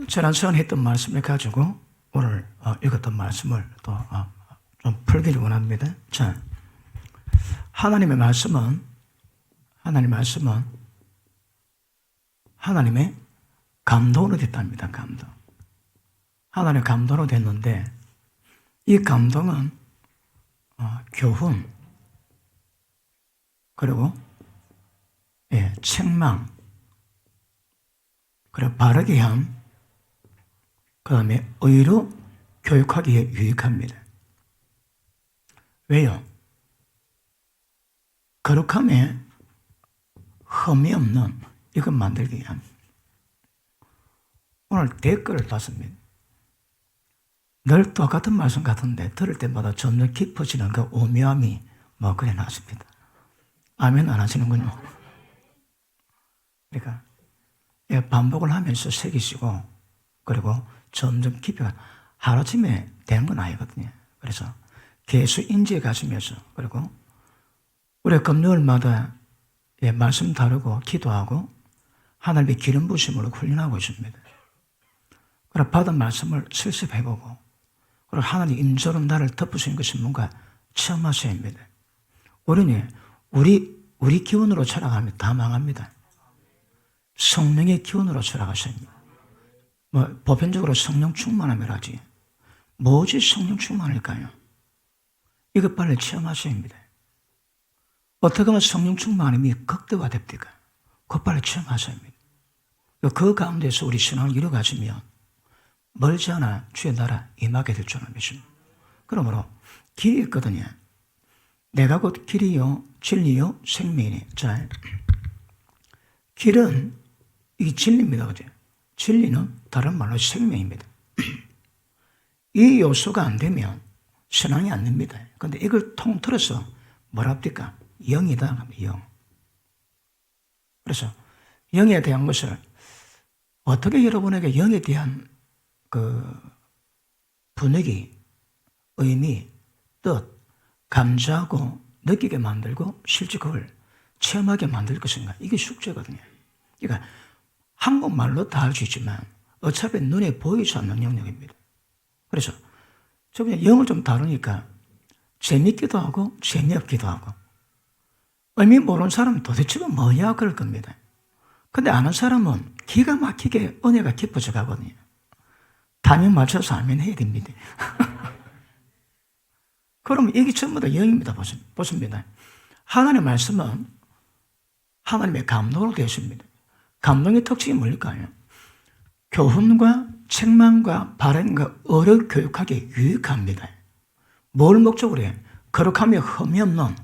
지난 시간에 했던 말씀을 가지고 오늘 읽었던 말씀을 또 좀 풀기를 원합니다. 자, 하나님의 말씀은 하나님의 감동으로 됐답니다. 감동. 하나님의 감동으로 됐는데 이 감동은 교훈 그리고 책망 그리고 바르게 함 그 다음에 의로 교육하기에 유익합니다. 왜요? 거룩함에 흠이 없는 이것 만들기 위함. 오늘 댓글을 봤습니다. 늘 똑같은 말씀 같은데 들을 때마다 점점 깊어지는 그 오묘함이 그래 나왔습니다. 아멘 안 하시는군요. 그러니까 반복을 하면서 새기시고 그리고 점점 깊이가 하루아침에 되는 건 아니거든요. 그래서 계속 인지해 가시면서 그리고 우리 금요일마다 말씀 다루고 기도하고 하나님의 기름 부으심으로 훈련하고 있습니다. 그리고 받은 말씀을 실습해보고 그리고 하나님 임재로 나를 덮으시는 것이 뭔가 체험하셔야 합니다. 우리 기운으로 살아가면 다 망합니다. 성령의 기운으로 살아가셔야 합니다. 보편적으로 성령 충만함을 하지. 뭐지 성령 충만일까요? 이거 빨리 체험하셔야 합니다. 어떻게 하면 성령 충만함이 극대화됩니까? 그거 빨리 체험하셔야 합니다. 그 가운데서 우리 신앙을 이뤄가시면 멀지 않아 주의 나라 임하게 될 줄 믿습니다. 그러므로 길이 있거든요. 내가 곧 길이요 진리요 생명이니. 자, 길은 이게 진리입니다. 그죠? 진리는 다른 말로 생명입니다. 이 요소가 안 되면 신앙이 안 됩니다. 그런데 이걸 통틀어서 뭐랍니까? 영이다. 영. 그래서 영에 대한 것을 어떻게 여러분에게 영에 대한 그 분위기, 의미, 뜻, 감지하고 느끼게 만들고 실제 그걸 체험하게 만들 것인가? 이게 숙제거든요. 그러니까 한국말로 다 할 수 있지만 어차피 눈에 보이지 않는 영역입니다. 그래서 저번에 영을 좀 다루니까 재밌기도 하고 재미없기도 하고 의미 모르는 사람은 도대체가 뭐냐 그럴 겁니다. 근데 아는 사람은 기가 막히게 은혜가 깊어져 가거든요. 타이밍 맞춰서 아멘 해야 됩니다. 그럼 이게 전부 다 영입니다. 보십니다. 하나님의 말씀은 하나님의 감동으로 되어 있습니다. 감동의 특징이 뭘까요? 교훈과 책망과 바람과 의를 교육하기에 유익합니다. 뭘 목적으로 해? 거룩함에 흠이 없는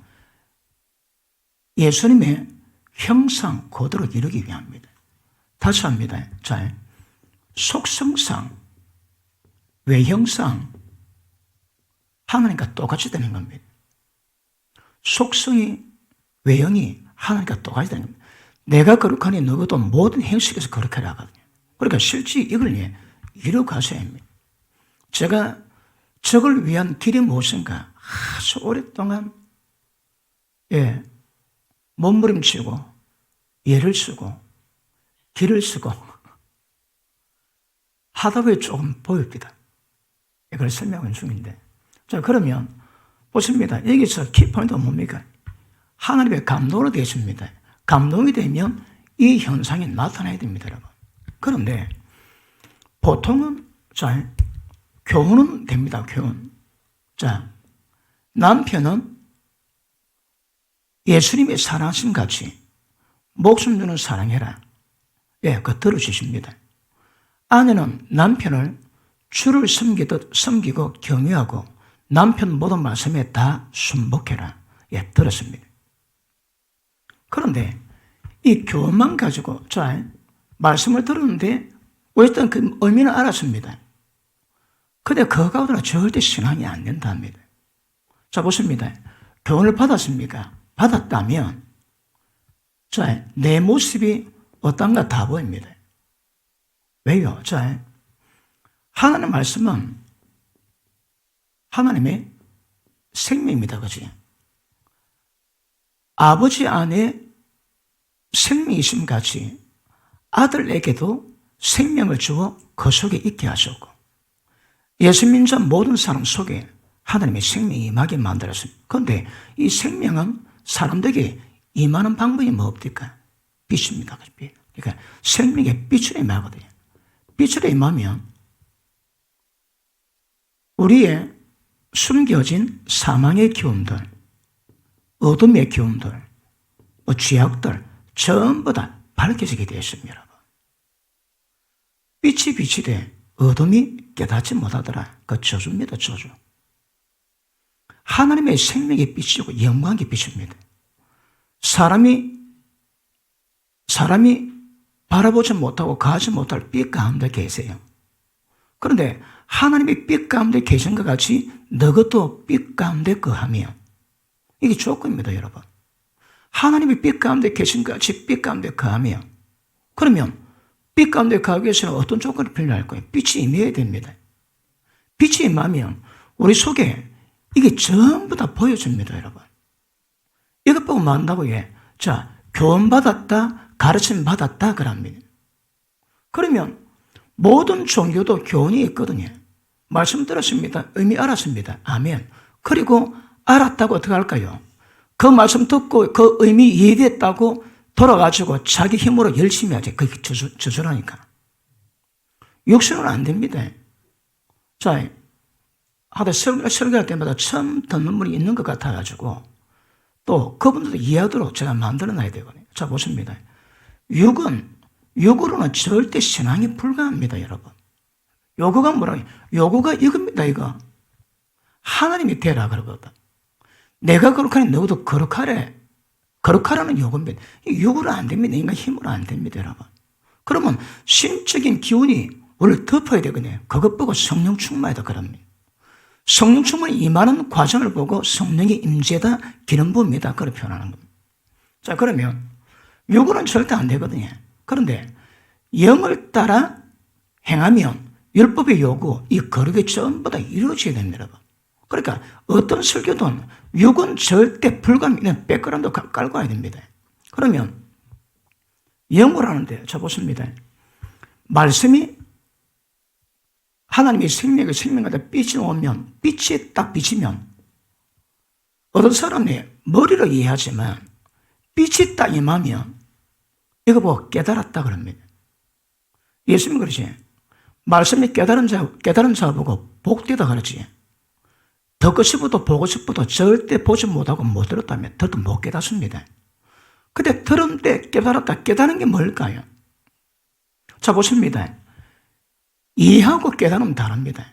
예수님의 형상 그대로 이루기 위함입니다. 다시 합니다. 자, 속성상, 외형상 하나님과 똑같이 되는 겁니다. 속성이, 외형이 하나님과 똑같이 되는 겁니다. 내가 거룩하니 너희도 모든 행식에서 거룩하라 하거든요. 그러니까 실제 이걸 이루어가셔야 합니다. 제가 저걸 위한 길이 무엇인가 아주 오랫동안 몸부림치고 예를 쓰고 길을 쓰고 하다 보니 조금 보입니다. 이걸 설명하는 중인데 자 그러면 보십니다. 여기서 키포인트가 뭡니까? 하나님의 감동으로 되어 있습니다. 감동이 되면 이 현상이 나타나야 됩니다, 여러분. 그런데 보통은 자 교훈은 됩니다. 교훈. 자 남편은 예수님의 사랑하심 같이 목숨 주는 사랑해라. 그거 들어주십니다. 아내는 남편을 주를 섬기고 경외하고 남편 모든 말씀에 다 순복해라. 들었습니다. 그런데 이 교훈만 가지고 자 말씀을 들었는데 어쨌든 그 의미는 알았습니다. 근데 그거 가지고는 절대 신앙이 안 된답니다. 자 보십니다. 교훈을 받았습니까? 받았다면 자 내 모습이 어떤가 다 보입니다. 왜요? 자 하나님의 말씀은 하나님의 생명입니다. 그지? 아버지 안에 생명이심 같이 아들에게도 생명을 주어 그 속에 있게 하셨고 예수 믿는 자 모든 사람 속에 하나님의 생명이 임하게 만들었습니다. 그런데 이 생명은 사람들에게 임하는 방법이 뭐 없을까? 빛입니다. 그러니까 생명의 빛으로 임하거든요. 빛으로 임하면 우리의 숨겨진 사망의 기운들, 어둠의 기운들, 죄악들 전부 다 밝혀지게 되었습니다. 여러분. 빛이 비치되 어둠이 깨닫지 못하더라. 그 저주입니다. 저주. 하나님의 생명의 빛이고 영광의 빛입니다. 사람이 바라보지 못하고 가지 못할 빛 가운데 계세요. 그런데 하나님의 빛 가운데 계신 것 같이 너것도 빛 가운데 거하며 이게 조건입니다. 여러분. 하나님의 빛 가운데 계신 것 같이 빛 가운데 거하며 그러면 빛 가운데 가기 위해서는 어떤 조건이 필요할 거예요? 빛이 임해야 됩니다. 빛이 임하면 우리 속에 이게 전부 다 보여줍니다. 여러분. 이것 보고 뭐 한다고 해? 자, 교훈받았다, 가르침 받았다 그럽니다. 그러면 모든 종교도 교훈이 있거든요. 말씀 들었습니다. 의미 알았습니다. 아멘. 그리고 알았다고 어떻게 할까요? 그 말씀 듣고 그 의미 이해됐다고 돌아가지고 자기 힘으로 열심히 하지. 그게 저주라니까. 육신은 안 됩니다. 자, 설교할 때마다 처음 듣는 분이 있는 것 같아가지고 또 그분들도 이해하도록 제가 만들어놔야 되거든요. 자, 보십니다. 육으로는 절대 신앙이 불가합니다, 여러분. 요구가 뭐라고? 요구가 이겁니다, 이거. 하나님이 되라 그러거든. 내가 거룩하니 너도 거룩하래. 거룩하라는 요구입니다. 육으로 안 됩니다. 인간 힘으로 안 됩니다, 여러분. 그러면 신적인 기운이 우리를 덮어야 되거든요. 그것 보고 성령 충만이다 그럽니다. 성령 충만이 임하는 과정을 보고 성령의 임재다, 기름 부음이다, 그렇게 표현하는 겁니다. 자, 그러면 육으로는 절대 안 되거든요. 그런데 영을 따라 행하면 율법의 요구, 이 거룩이 전부 다 이루어져야 됩니다, 여러분. 그러니까 어떤 설교든 육은 절대 불가능한 백그라운드 깔고 와야 됩니다. 그러면 영을 하는데, 자 보십니다. 말씀이 하나님의 생명과 빛이 오면, 빛이 딱 비치면 어떤 사람이 머리로 이해하지만 빛이 딱 임하면 이거 보고 깨달았다 그럽니다. 예수님은 그러지. 말씀이 깨달은 자 보고 복되다 그러지. 듣고 싶어도 보고 싶어도 절대 보지 못하고 못 들었다면 더도 못 깨닫습니다. 근데 들은 때 깨달았다. 깨달은 게 뭘까요? 자, 보십니다. 이해하고 깨달으면 다릅니다.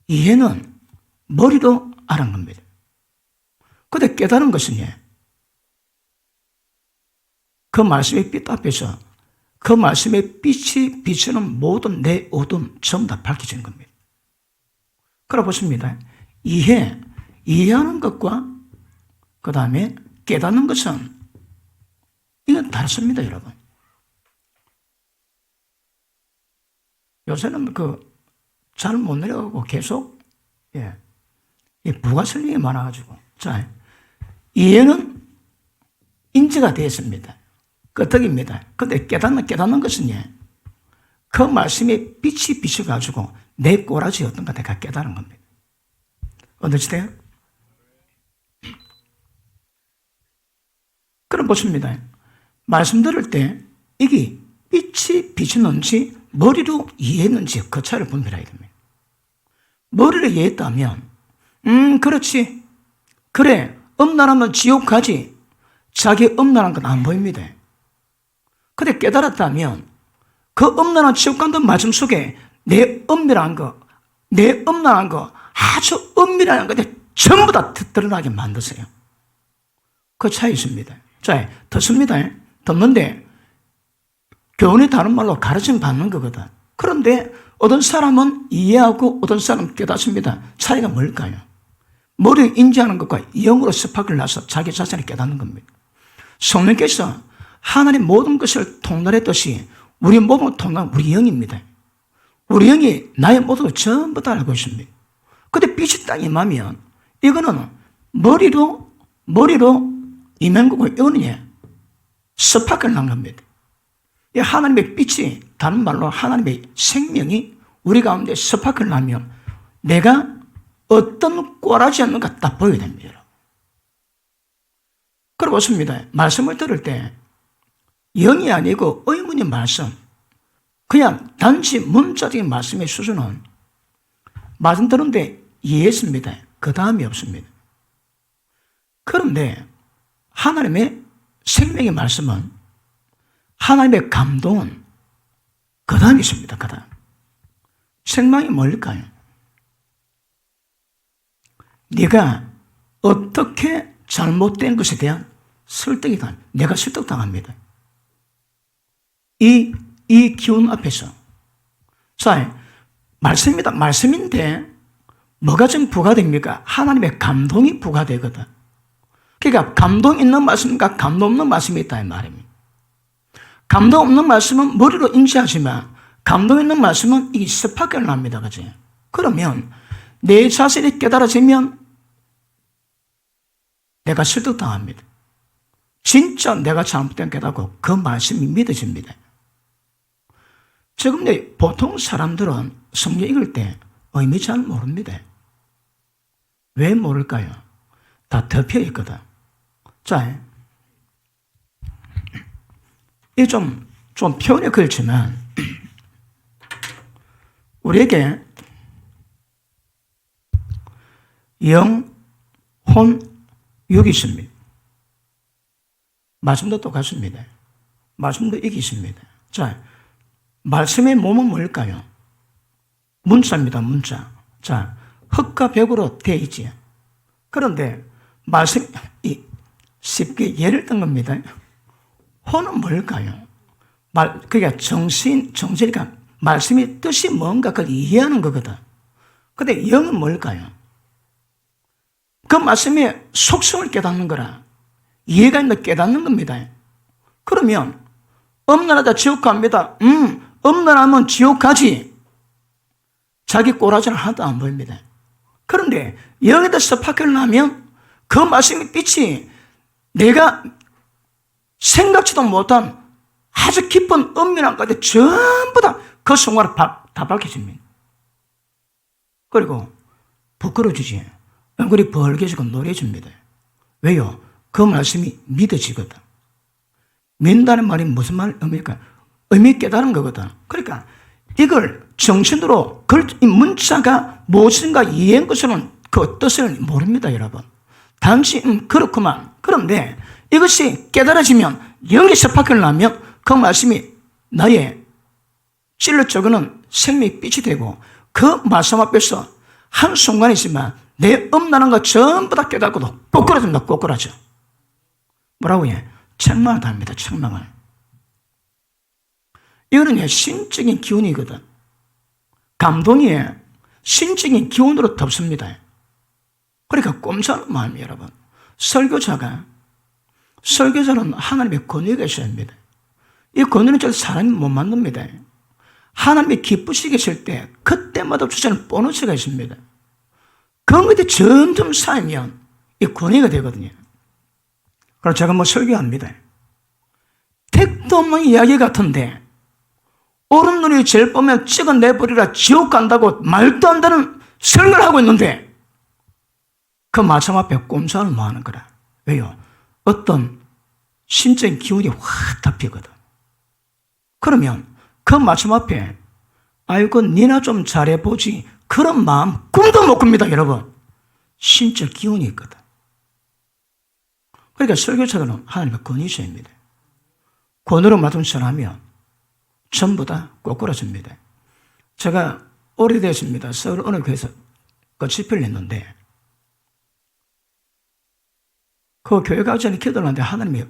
이해는 머리로 알은 겁니다. 근데 깨달은 것은 그 말씀의 빛 앞에서 그 말씀의 빛이 비추는 모든 내 어둠 전부 다 밝혀지는 겁니다. 그래 보십니다. 이해하는 것과 그 다음에 깨닫는 것은 이건 다릅니다, 여러분. 요새는 잘 못 내려가고 계속, 이 부가 설명이 많아가지고. 자, 이해는 인지가 되었습니다. 끄떡입니다. 근데 깨닫는 것은 그 말씀에 빛이 비춰가지고 내 꼬라지 어떤가 내가 깨달은 겁니다. 어떠시대요? 그럼 보십니다. 말씀 들을 때 이게 빛이 비추는지 머리로 이해했는지 그 차이를 분별해야 됩니다. 머리로 이해했다면 그렇지. 그래, 음란하면 지옥 가지. 자기 음란한 건 안 보입니다. 근데 깨달았다면 그 음란한 지옥 간다는 말씀 속에 내 은밀한 거 아주 은밀한 건데 전부 다 드러나게 만드세요. 그 차이 있습니다. 자, 듣습니다. 듣는데 교훈이 다른 말로 가르침 받는 거거든. 그런데 어떤 사람은 이해하고 어떤 사람은 깨닫습니다. 차이가 뭘까요? 머리를 인지하는 것과 영으로 스파크를 나서 자기 자신을 깨닫는 겁니다. 성령께서 하나님 모든 것을 통달했듯이 우리 몸을 통달한 우리 영입니다. 우리 영이 나의 모든 걸 전부 다 알고 있습니다. 근데 빛이 딱 임하면 이거는 머리로 임한 거고 이거는 스파크를 난 겁니다. 이 하나님의 빛이, 다른 말로 하나님의 생명이 우리 가운데 스파크를 나면 내가 어떤 꼴하지 않는가 딱 보여야 됩니다. 그러고 있습니다. 말씀을 들을 때 영이 아니고 의문의 말씀, 그냥 단지 문자적인 말씀의 수준은 말씀 들었는데 이해했습니다. 그 다음이 없습니다. 그런데 하나님의 생명의 말씀은, 하나님의 감동은 그 다음이 있습니다. 그 다음. 생명이 뭘까요? 네가 어떻게 잘못된 것에 대한 설득이 다, 내가 설득당합니다. 이 기운 앞에서. 자, 말씀입니다. 말씀인데 뭐가 좀 부과됩니까? 하나님의 감동이 부과되거든. 그러니까 감동 있는 말씀과 감동 없는 말씀이 있다 이 말입니다. 감동 없는 말씀은 머리로 인지하지만 감동 있는 말씀은 이게 스파크를 납니다. 그치? 그러면 내 자신이 깨달아지면 내가 설득당합니다. 진짜 내가 잘못된 깨닫고 그 말씀이 믿어집니다. 지금 보통 사람들은 성경 읽을 때 의미 잘 모릅니다. 왜 모를까요? 다 덮여 있거든. 자, 이 좀 표현이 그렇지만 우리에게 영, 혼, 육이 있습니다. 말씀도 똑같습니다. 말씀도 이게 있습니다. 자, 말씀의 몸은 뭘까요? 문자입니다. 문자. 자, 흙과 벽으로 되어 있지. 그런데 말씀, 쉽게 예를 든 겁니다. 혼은 뭘까요? 그러니까 정신이니까 말씀의 뜻이 뭔가 그걸 이해하는 거거든. 근데 영은 뭘까요? 그 말씀의 속성을 깨닫는 거라. 이해가 있는 깨닫는 겁니다. 그러면 음란하다 지옥 갑니다. 음란하면 지옥 가지. 자기 꼬라지는 하나도 안 보입니다. 그런데 영에다 스파크를 나면 그 말씀의 빛이 내가 생각지도 못한 아주 깊은 은밀한 가운데 전부 다 그 순간에 다 밝혀집니다. 그리고 부끄러워지지. 얼굴이 벌개지고 노래집니다. 왜요? 그 말씀이 믿어지거든. 믿는다는 말이 무슨 의미일까? 의미 깨달은 거거든. 그러니까 이걸 정신으로 이 문자가 무엇인가 이해한 것으로는 그 뜻을 모릅니다, 여러분. 단지 그렇구만. 그런데 이것이 깨달아지면 영의 스파크를 나면 그 말씀이 나의 찔러 적어는 생명의 빛이 되고 그 말씀 앞에서 한순간이지만 내 음란한 거 전부 다 깨닫고도 꼬꾸라집니다. 꼬꾸라져. 뭐라고 해? 책망을 답니다. 책망을. 이거는 신적인 기운이거든. 감동이 신적인 기운으로 덮습니다. 그러니까 꼼짝하는 마음이에요, 여러분. 설교자는 하나님의 권위가 있어야 합니다. 이 권위는 저 사람이 못 만듭니다. 하나님이 기쁘시게 하실 때 그때마다 주시는 보너스가 있습니다. 그런 것들이 점점 쌓이면 이 권위가 되거든요. 그래서 제가 설교합니다. 택도 없는 이야기 같은데 옳은 눈이 제일 보면 찍어내버리라 지옥 간다고 말도 안 되는 설교를 하고 있는데 그 말씀 앞에 꼼짝을 못 하는 거라. 왜요? 어떤 심적인 기운이 확 덮이거든. 그러면 그 말씀 앞에 아이고 니나 좀 잘해보지 그런 마음 꿈도 못 꿉니다, 여러분. 신적 기운이 있거든. 그러니까 설교자들은 하나님의 권위자입니다. 권위로 맡은 사람이면 전부 다 꼬꾸라집니다. 제가 오래됐습니다. 서울 어느 교회에서 그 집회를 했는데 그 교회 가기 전에 기도를 하는데 하나님이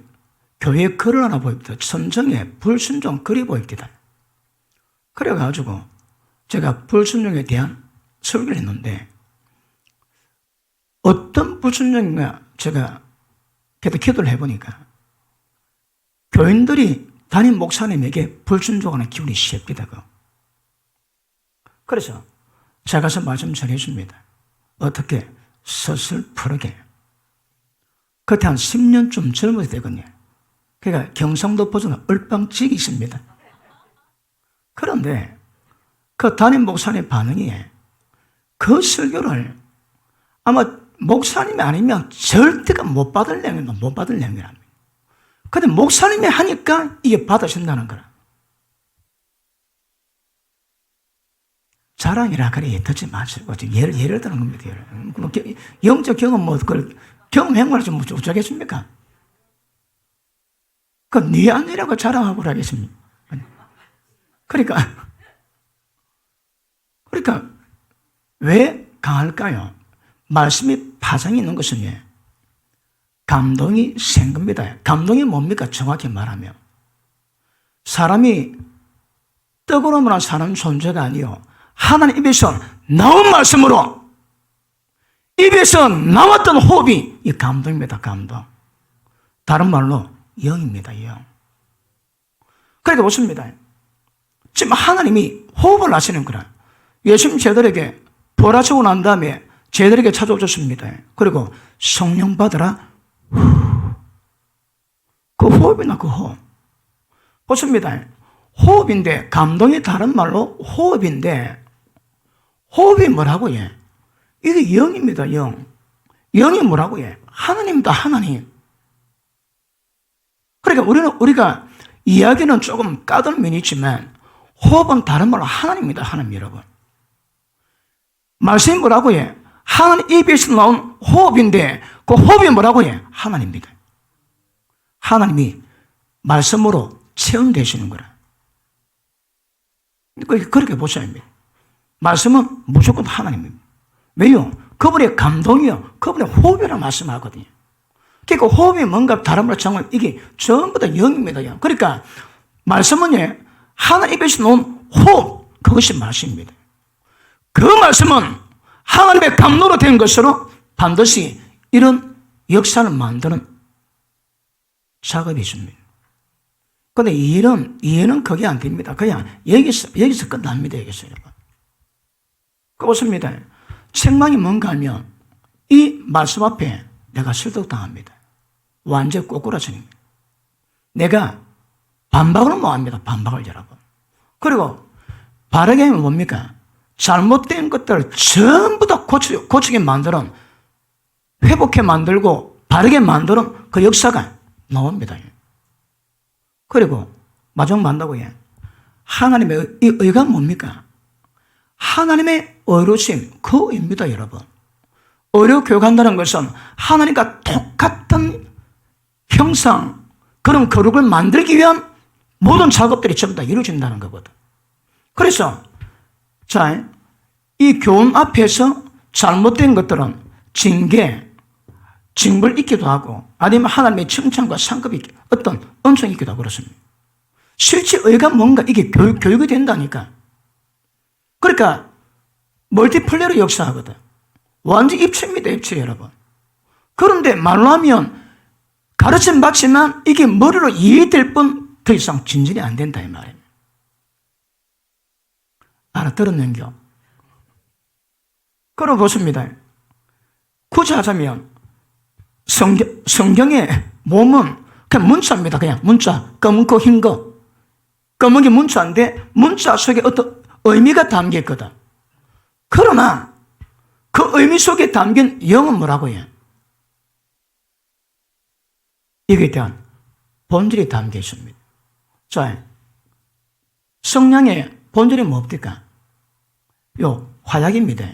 교회에 글을 하나 보입니다. 선정에 불순종 글이 보입니다. 그래가지고 제가 불순종에 대한 설교를 했는데 어떤 불순종인가 제가 그때 기도를 해보니까 교인들이 담임 목사님에게 불순종하는 기운이 셉니다. 그래서 제가 가서 말씀 전해줍니다. 어떻게 서슬프르게. 그때 한 10년쯤 젊어야 되거든요. 그러니까 경상도 버전은 얼빵찍이 있습니다. 그런데 그 담임 목사님 반응이 그 설교를 아마 목사님이 아니면 절대가 못 받을 내용이다. 못 받을 내용이랍니다. 근데 목사님이 하니까 이게 받아진다는 거라. 자랑이라 그래 듣지 마시고 지금 예를 드는 겁니다. 영적 경험 뭐 그걸 경험 행위를 좀 어쩌겠습니까? 그 네 아니라고 자랑하고 하겠습니까? 그러니까 왜 강할까요? 말씀이 파장이 있는 것은 감동이 센 겁니다. 감동이 뭡니까? 정확히 말하면 사람이 떡으로만 사는 존재가 아니요 하나님 입에서 나온 말씀으로 입에서 나왔던 호흡이 이 감동입니다. 감동. 다른 말로 영입니다. 영. 그러니까 보십니다. 지금 하나님이 호흡을 하시는 거라. 예수님 제들에게 부활하시고 난 다음에 제들에게 찾아오셨습니다. 그리고 성령 받으라. 그 호흡이나 그 호흡. 보십니다. 호흡인데 감동이 다른 말로 호흡인데 호흡이 뭐라고 해? 이게 영입니다. 영. 영이 뭐라고 해? 하나님이다. 하나님. 그러니까 우리가 이야기는 조금 까다로운 면이 있지만 호흡은 다른 말로 하나님입니다. 하나님 여러분. 말씀이 뭐라고 해? 하나님 입에서 나온 호흡인데 그 호흡이 뭐라고 해? 하나님입니다. 하나님이 말씀으로 체험되시는 거라. 그렇게 보셔야 합니다. 말씀은 무조건 하나님입니다. 왜요? 그분의 감동이요. 그분의 호흡이라고 말씀하거든요. 그러니까 호흡이 뭔가 다른 말로 정말 이게 전부 다 영입니다. 영. 그러니까 말씀은 하나님 입에서 나온 호흡, 그것이 말씀입니다. 그 말씀은 하나님의 감동으로 된 것으로 반드시 이런 역사를 만드는 작업이 있습니다. 그런데 이해는 그게 안 됩니다. 그냥 여기서 끝납니다. 여기서 여러분. 보십니다. 책망이 뭔가 하면 이 말씀 앞에 내가 설득당합니다. 완전 꼬꾸라집니다. 내가 반박을 못합니다. 반박을 여러분. 그리고 바르게 하면 뭡니까? 잘못된 것들을 전부 다 고치게 만드는, 회복해 만들고 바르게 만드는 그 역사가 나옵니다. 그리고 마지막 만다고 해. 하나님의 이 의가 뭡니까? 하나님의 의로심, 그 의입니다, 여러분. 의로 교육한다는 것은 하나님과 똑같은 형상, 그런 거룩을 만들기 위한 모든 작업들이 전부 다 이루어진다는 거거든. 그래서 자, 이 교훈 앞에서 잘못된 것들은 징벌 있기도 하고 아니면 하나님의 칭찬과 상급이 어떤 은총이 있기도 하고 그렇습니다. 실제 의가 뭔가 이게 교육이 된다니까. 그러니까 멀티플레이로 역사하거든. 완전 입체입니다. 입체 여러분. 그런데 말로 하면 가르침 받지만 이게 머리로 이해될 뿐 더 이상 진전이 안 된다 이 말입니다. 알아들었는겨? 그럼 보십니다. 굳이 하자면 성경의 몸은 그냥 문자입니다. 그냥 문자. 검은 거, 흰 거. 검은 게 문자인데 문자 속에 어떤 의미가 담겨 있거든. 그러나 그 의미 속에 담긴 영은 뭐라고 해요? 이거에 대한 본질이 담겨 있습니다. 자, 성령의 본질이 뭡니까? 화약입니다.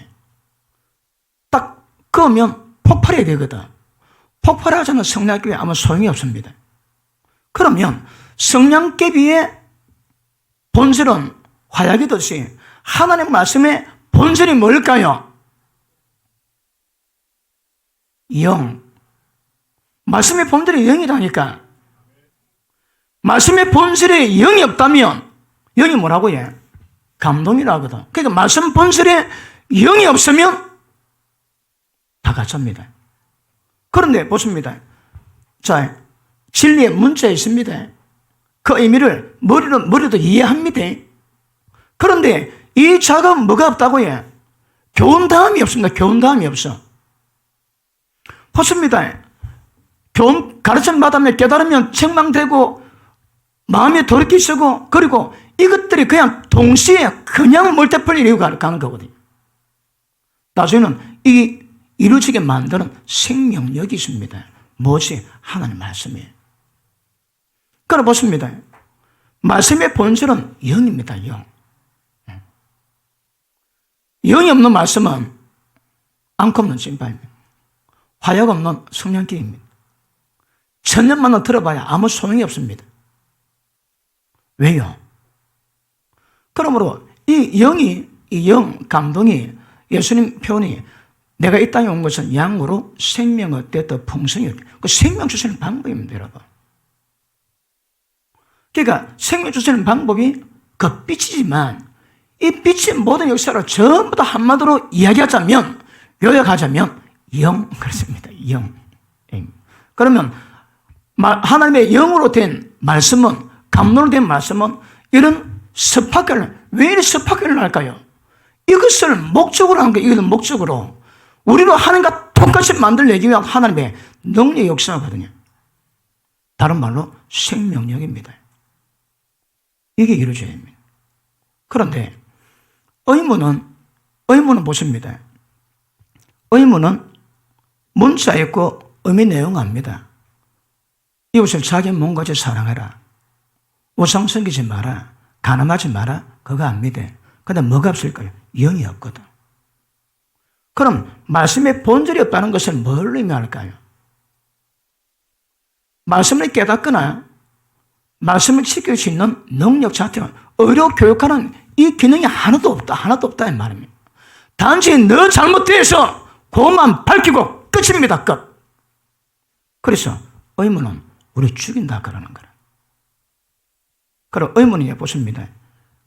딱 그으면 폭발해야 되거든. 폭발하지 않은 성냥개비 아무 소용이 없습니다. 그러면 성냥개비의 본질은 화약이듯이 하나님 말씀의 본질이 뭘까요? 영. 말씀의 본질이 영이라니까. 말씀의 본질에 영이 없다면 영이 뭐라고 해? 감동이라 하거든. 그러니까 말씀 본질에 영이 없으면 다 가짜입니다. 그런데 보십니다. 자, 진리의 문자에 있습니다. 그 의미를 머리도 이해합니다. 그런데 이 작업은 뭐가 없다고 해? 교훈다함이 없습니다. 교훈다함이 없어. 보십니다. 교훈 가르침 받으면 깨달으면 책망되고 마음에 돌이키시고 그리고 이것들이 그냥 동시에 그냥 멀티플레이 이루어가는 거거든요. 나중에는 이 이루어지게 만드는 생명력이 있습니다. 무엇이? 하나님 말씀이에요. 그래 보십니다. 말씀의 본질은 영입니다. 영. 영이 없는 말씀은 안고 없는 찐빠입니다. 화약 없는 성령기입니다. 천년만은 들어봐야 아무 소용이 없습니다. 왜요? 그러므로 이 영이, 이 영, 감동이 예수님 표현이 내가 이 땅에 온 것은 양으로 생명을 얻되 풍성히 그 생명 주시는 방법입니다, 여러분. 그러니까 생명 주시는 방법이 그 빛이지만 이 빛의 모든 역사를 전부 다 한마디로 이야기하자면, 요약하자면 영, 그렇습니다. 영. 그러면 하나님의 영으로 된 말씀은, 감동으로 된 말씀은 이런 스파크를, 왜 이렇게 스파크를 할까요? 이것을 목적으로 하는 거예요. 이것을 목적으로. 우리로 하나님과 똑같이 만들어내기 위한 하나님의 능력의 역사거든요. 다른 말로 생명력입니다. 이게 이루어져야 합니다. 그런데 의문은 보십니다. 의문은 문자 있고 의미 내용 압니다. 이웃을 자기 몸같이 사랑해라. 우상 섬기지 마라. 가늠하지 마라. 그거 압니다. 근데 뭐가 없을까요? 영이 없거든. 그럼 말씀의 본질이 없다는 것을 뭘 의미할까요? 말씀을 깨닫거나 말씀을 지킬 수 있는 능력 자체는 의료 교육하는 이 기능이 하나도 없다 이 말입니다. 단지 너 잘못돼서 그것만 밝히고 끝입니다. 끝. 그래서 의문은 우리 죽인다 그러는 거라. 그럼 의문이 보십니다.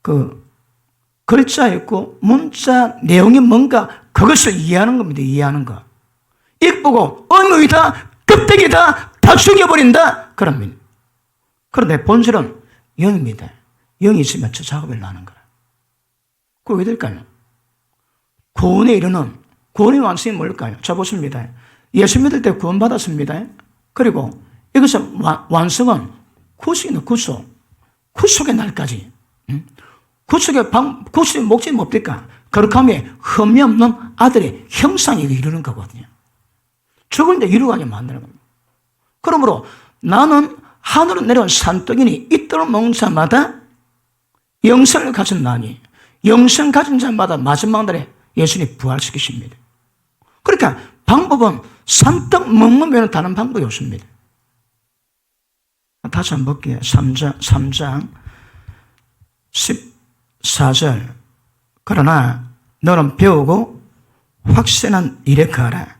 그 글자 있고 문자 내용이 뭔가 그것을 이해하는 겁니다. 이해하는 거. 이쁘고 의무이다, 껍데기다, 다 죽여버린다 그럽니다. 그런데 본질은 영입니다. 영이 있으면 저 작업을 하는 거라. 그거 왜 될까요? 구원에 이르는 구원의 완성이 뭘까요? 자 보십니다. 예수 믿을 때 구원받았습니다. 그리고 이것은 완성은 구속이는 구속의 날까지. 구속의 목적이 뭡니까? 거룩함에 흠이 없는 아들의 형상이 이루는 거거든요. 죽을 때 이루어가게 만드는 겁니다. 그러므로 나는 하늘로 내려온 산떡이니 이 떡을 먹는 자마다 영생을 가진 나니 영생 가진 자마다 마지막 날에 예수님이 부활시키십니다. 그러니까 방법은 산떡 먹는 외에는 다른 방법이 없습니다. 다시 한번 볼게요. 3장 14절. 그러나 너는 배우고 확신한 일에 거하라.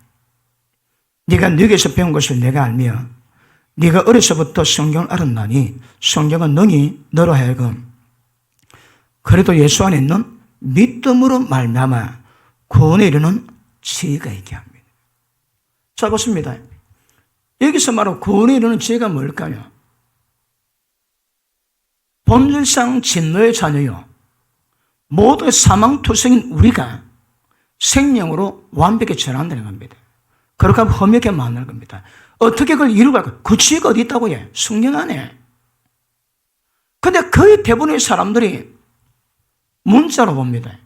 네가 네게서 배운 것을 내가 알며 네가 어려서부터 성경을 알았나니 성경은 능히 너로 하여금 그래도 예수 안에 있는 믿음으로 말미암아 구원에 이르는 지혜가 있게 합니다. 자 보십니다. 여기서 말하는 구원에 이르는 지혜가 뭘까요? 본질상 진노의 자녀요 모두 사망투성인 우리가 생명으로 완벽히 전환되는 겁니다. 그렇게 하면 험하게 만드는 겁니다. 어떻게 그걸 이루갈까? 그 지혜가 어디 있다고 해? 성령 안에. 근데 거의 대부분의 사람들이 문자로 봅니다.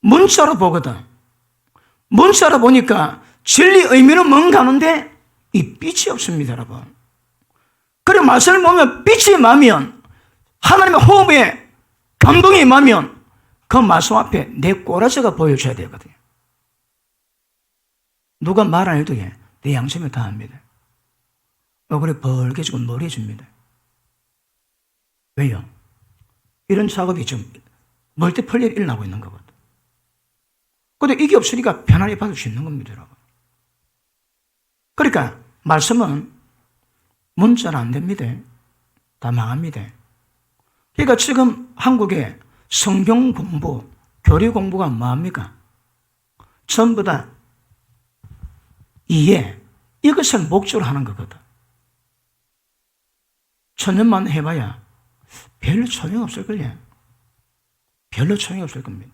문자로 보거든. 문자로 보니까 진리 의미는 뭔가 하는데 이 빛이 없습니다, 여러분. 그리고 말씀을 보면 빛이 임하면 하나님의 호흡에 감동이 임하면 그 말씀 앞에 내 꼬라지가 보여줘야 되거든요. 누가 말 안 해도 내 양심에 다 합니다. 얼굴이 벌개지고 머리해집니다. 왜요? 이런 작업이 지금 멀티플레이를 일어나고 있는 거거든. 근데 이게 없으니까 편안히 받을 수 있는 겁니다, 여러분. 그러니까 말씀은 문자는 안 됩니다. 다 망합니다. 그러니까 지금 한국의 성경 공부, 교리 공부가 뭐합니까? 전부 다 이해, 이것을 목적으로 하는 거거든. 천년만 해봐야 별로 소용없을걸요. 별로 소용없을 겁니다.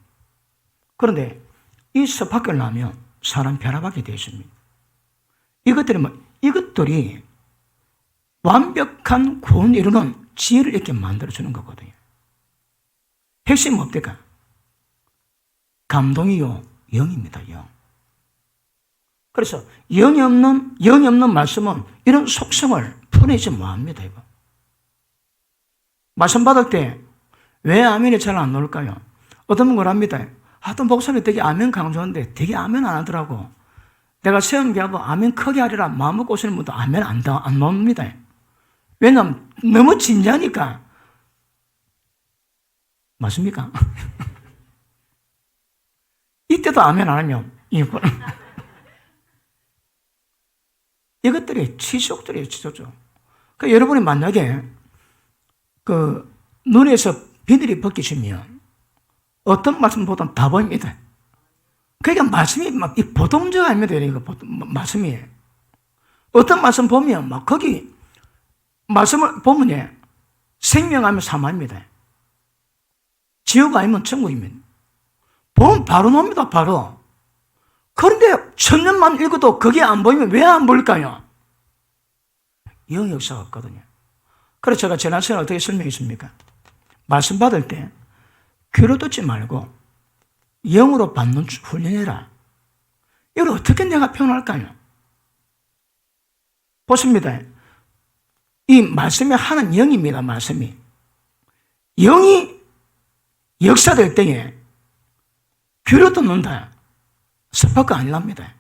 그런데 이 스파크를 나면 사람 변화받게 되어 있습니다. 이것들이 완벽한 구원을 이루는 지혜를 있게 만들어주는 거거든요. 핵심은 뭡니까? 감동이요, 영입니다, 영. 그래서 영이 없는 말씀은 이런 속성을 푸내지 못합니다, 이거. 말씀 받을 때 왜 아멘이 잘 안 나올까요? 어떤 분 그럽니다. 하여튼 목사님 되게 아멘 강조하는데 되게 아멘 안 하더라고. 내가 시험 기하고 아멘 크게 하리라 마음 먹고 오시는 분도 아멘 안 나옵니다. 왜냐하면 너무 진지하니까. 맞습니까? 이때도 아멘 안 하면 이것들이 치욕들이에요, 치욕죠. 그러니까 여러분이 만약에 눈에서 비늘이 벗기시면 어떤 말씀보다 다 보입니다. 그러니까 말씀이 막 보통적 아닙니다. 이거 말씀이. 어떤 말씀 보면 막 거기 말씀을 보면 생명하면 사망입니다. 지옥 아니면 천국입니다. 보면 바로 나옵니다, 바로. 그런데 천년만 읽어도 그게 안 보이면 왜 안 보일까요? 영의 역사가 없거든요. 그래서 제가 지난 시간에 어떻게 설명했습니까? 말씀 받을 때 귀로 듣지 말고 영으로 받는 훈련해라. 이걸 어떻게 내가 표현할까요? 보십니다. 이 말씀이 하는 영입니다, 말씀이. 영이 역사될 때에 귀로 듣는다. 스파크 아니랍니다.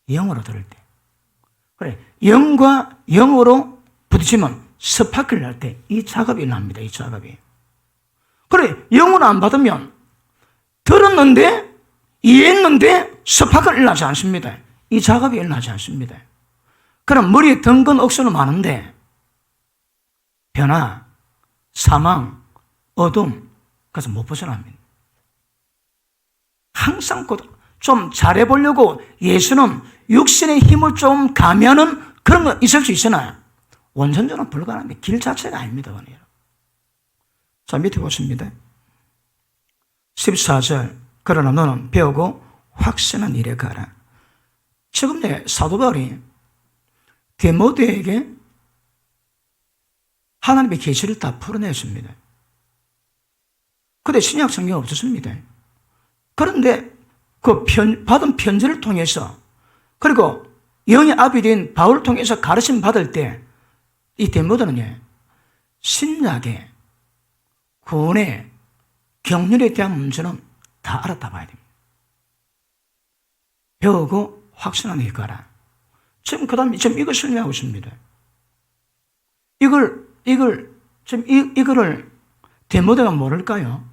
영으로 들을 때. 그래, 영과 영으로 부딪히면 스파크를 할 때 이 작업이 일어납니다, 이 작업이. 그래, 영으로 안 받으면 들었는데, 이해했는데 스파크는 일어나지 않습니다. 이 작업이 일어나지 않습니다. 그럼 머리에 덩건 억수는 많은데 변화, 사망, 어둠, 그래서 못 벗어납니다. 항상 좀 잘해보려고 예수는 육신의 힘을 좀 가면은 그런 거 있을 수 있으나 원천적으로는 불가능합니다. 길 자체가 아닙니다. 자, 밑에 보십니다. 14절. 그러나 너는 배우고 확신한 일에 가라. 지금 사도 바울이 디모데에게 하나님의 계시를 다 풀어냈습니다. 그런데 신약 성경은 없었습니다. 그런데 그 받은 편지를 통해서 그리고 영의 아비인 바울을 통해서 가르침 받을 때 이 디모데는 신약의 구원의 경륜에 대한 문제는 다 알았다 봐야 됩니다. 배우고 확신하는 일 가라. 지금 그 다음에 지금 이걸 설명하고 있습니다. 이거를 디모데가 모를까요?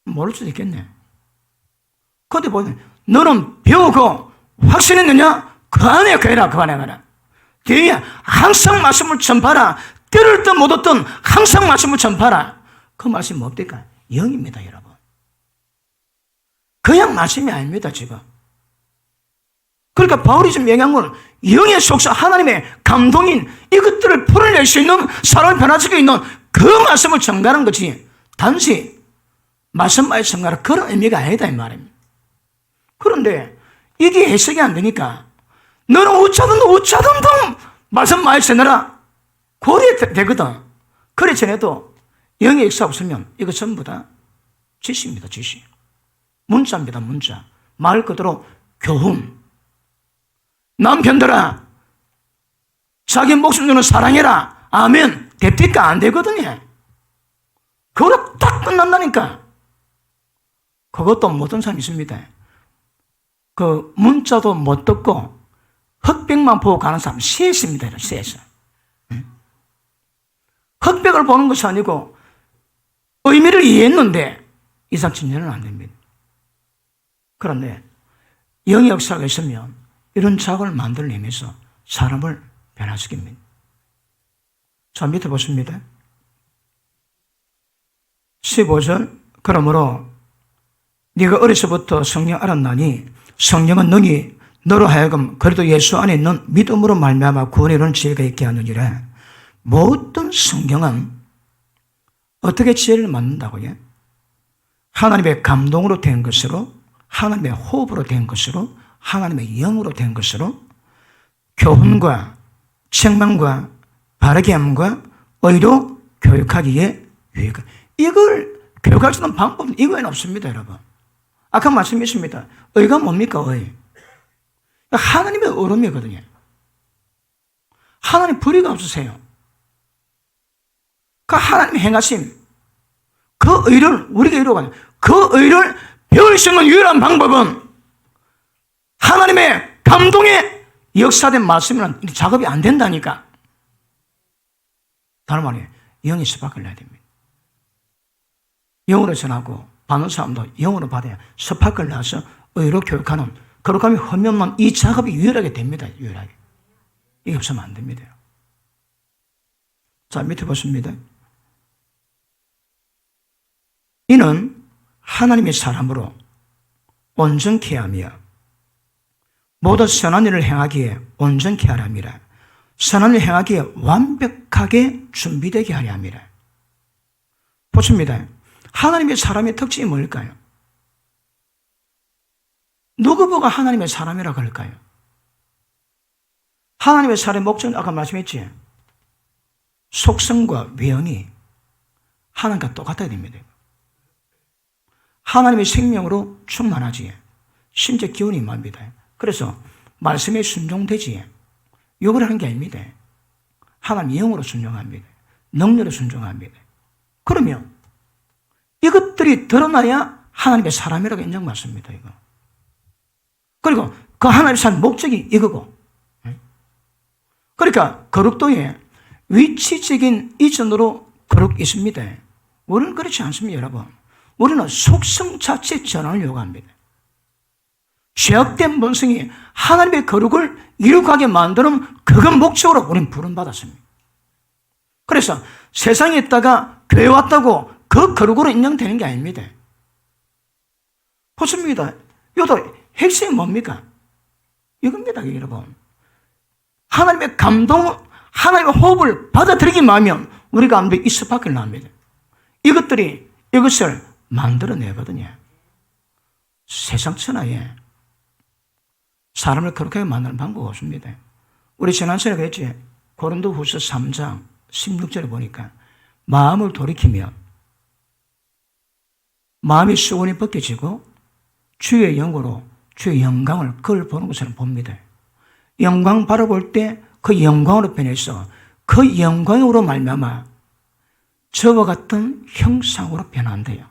모를 수도 있겠네. 그런데 보면 너는 배우고 확신했느냐? 그 안에 가라, 그 안에 가라. 뒤에 항상 말씀을 전파라. 때를 든 못 얻든 항상 말씀을 전파라. 그 말씀이 뭡니까? 영입니다, 여러분. 그냥 말씀이 아닙니다, 지금. 그러니까 바울이 지금 얘기한 건 영의 속성, 하나님의 감동인 이것들을 풀어낼 수 있는 사람을 변화시키고 있는 그 말씀을 전가하는 거지. 단지 말씀만을 전가하는 그런 의미가 아니다, 이 말입니다. 그런데 이게 해석이 안 되니까 너는 어쩌든 말씀 많이 전해라. 그래 되거든. 그래 전해도 영의 역사 없으면 이거 전부 다 지시입니다, 지시. 문자입니다, 문자. 말 그대로 교훈. 남편들아, 자기 목숨 주는 사랑해라. 아멘. 됩니까? 안 되거든요. 그거로 딱 끝난다니까. 그것도 못한 사람이 있습니다. 그 문자도 못 듣고 흑백만 보고 가는 사람 셋입니다. 셋. 흑백을 보는 것이 아니고 의미를 이해했는데 이 사람 진전은 안 됩니다. 그런데 영의 역사가 있으면 이런 작업을 만들어내면서 사람을 변화시킵니다. 자, 밑에 보십니다. 15절. 그러므로 네가 어려서부터 성령 알았나니 성령은 능히 너로 하여금 그래도 예수 안에 있는 믿음으로 말미암아 구원에 이르는 지혜가 있게 하느니라. 모든 성경은 어떻게 지혜를 만든다고요? 하나님의 감동으로 된 것으로, 하나님의 호흡으로 된 것으로, 하나님의 영으로 된 것으로 교훈과 책망과 바르게 함과 의로 교육하기에 유익한. 이걸 교육할 수 있는 방법은 이거에는 없습니다, 여러분. 아까 말씀했습니다. 의가 뭡니까, 의? 하나님의 얼음이거든요. 하나님 불의가 없으세요. 그 하나님 행하심, 그 의를 우리가 이루어가는, 그 의를 배울 수 있는 유일한 방법은 하나님의 감동에 역사된 말씀이란 작업이 안 된다니까. 다른 말이에요. 영이 스파크를 내야 됩니다. 영으로 전하고 받는 사람도 영으로 받아야 스파크를 내서 의로 교육하는, 그렇게 하면 허면만 이 작업이 유일하게 됩니다. 유일하게. 이게 없으면 안 됩니다. 자, 밑에 보십니다. 이는 하나님의 사람으로 온전케 하며 모두 선한 일을 행하기에 온전케 하려 함이라. 선한 일을 행하기에 완벽하게 준비되게 하려 함이라. 보십니다. 하나님의 사람의 특징이 뭘까요? 누구 보고 하나님의 사람이라고 할까요? 하나님의 사람의 목적은 아까 말씀했지. 속성과 외형이 하나님과 똑같아야 됩니다. 하나님의 생명으로 충만하지. 심지어 기운이 임합니다. 그래서 말씀에 순종되지. 욕을 하는 게 아닙니다. 하나님 영으로 순종합니다. 능력으로 순종합니다. 그러면 이것들이 드러나야 하나님의 사람이라고 인정받습니다. 이거. 그리고 그 하나님의 사람 목적이 이거고. 그러니까 거룩도에 위치적인 이전으로 거룩이 있습니다. 우리는 그렇지 않습니다, 여러분. 우리는 속성 자체 전환을 요구합니다. 죄악된 본성이 하나님의 거룩을 이룩하게 만드는 그건 목적으로 우리는 부름받았습니다. 그래서 세상에 있다가 교회 왔다고 그 거룩으로 인정되는 게 아닙니다. 보십니다. 이것도 핵심이 뭡니까? 이겁니다, 여러분. 하나님의 감동, 하나님의 호흡을 받아들이기만 하면 우리 가운데 이 스파크를 납니다. 이것들이 이것을 만들어내거든요. 세상 천하에 사람을 그렇게 만드는 방법이 없습니다. 우리 지난 시간에 그랬지. 고린도후서 3장 16절에 보니까 마음을 돌이키면 마음의 수건이 벗겨지고 주의 영으로 주의 영광을 그걸 보는 것을 봅니다. 영광 바라볼 때 그 영광으로 변해서 그 영광으로 말미암아 저와 같은 형상으로 변한대요.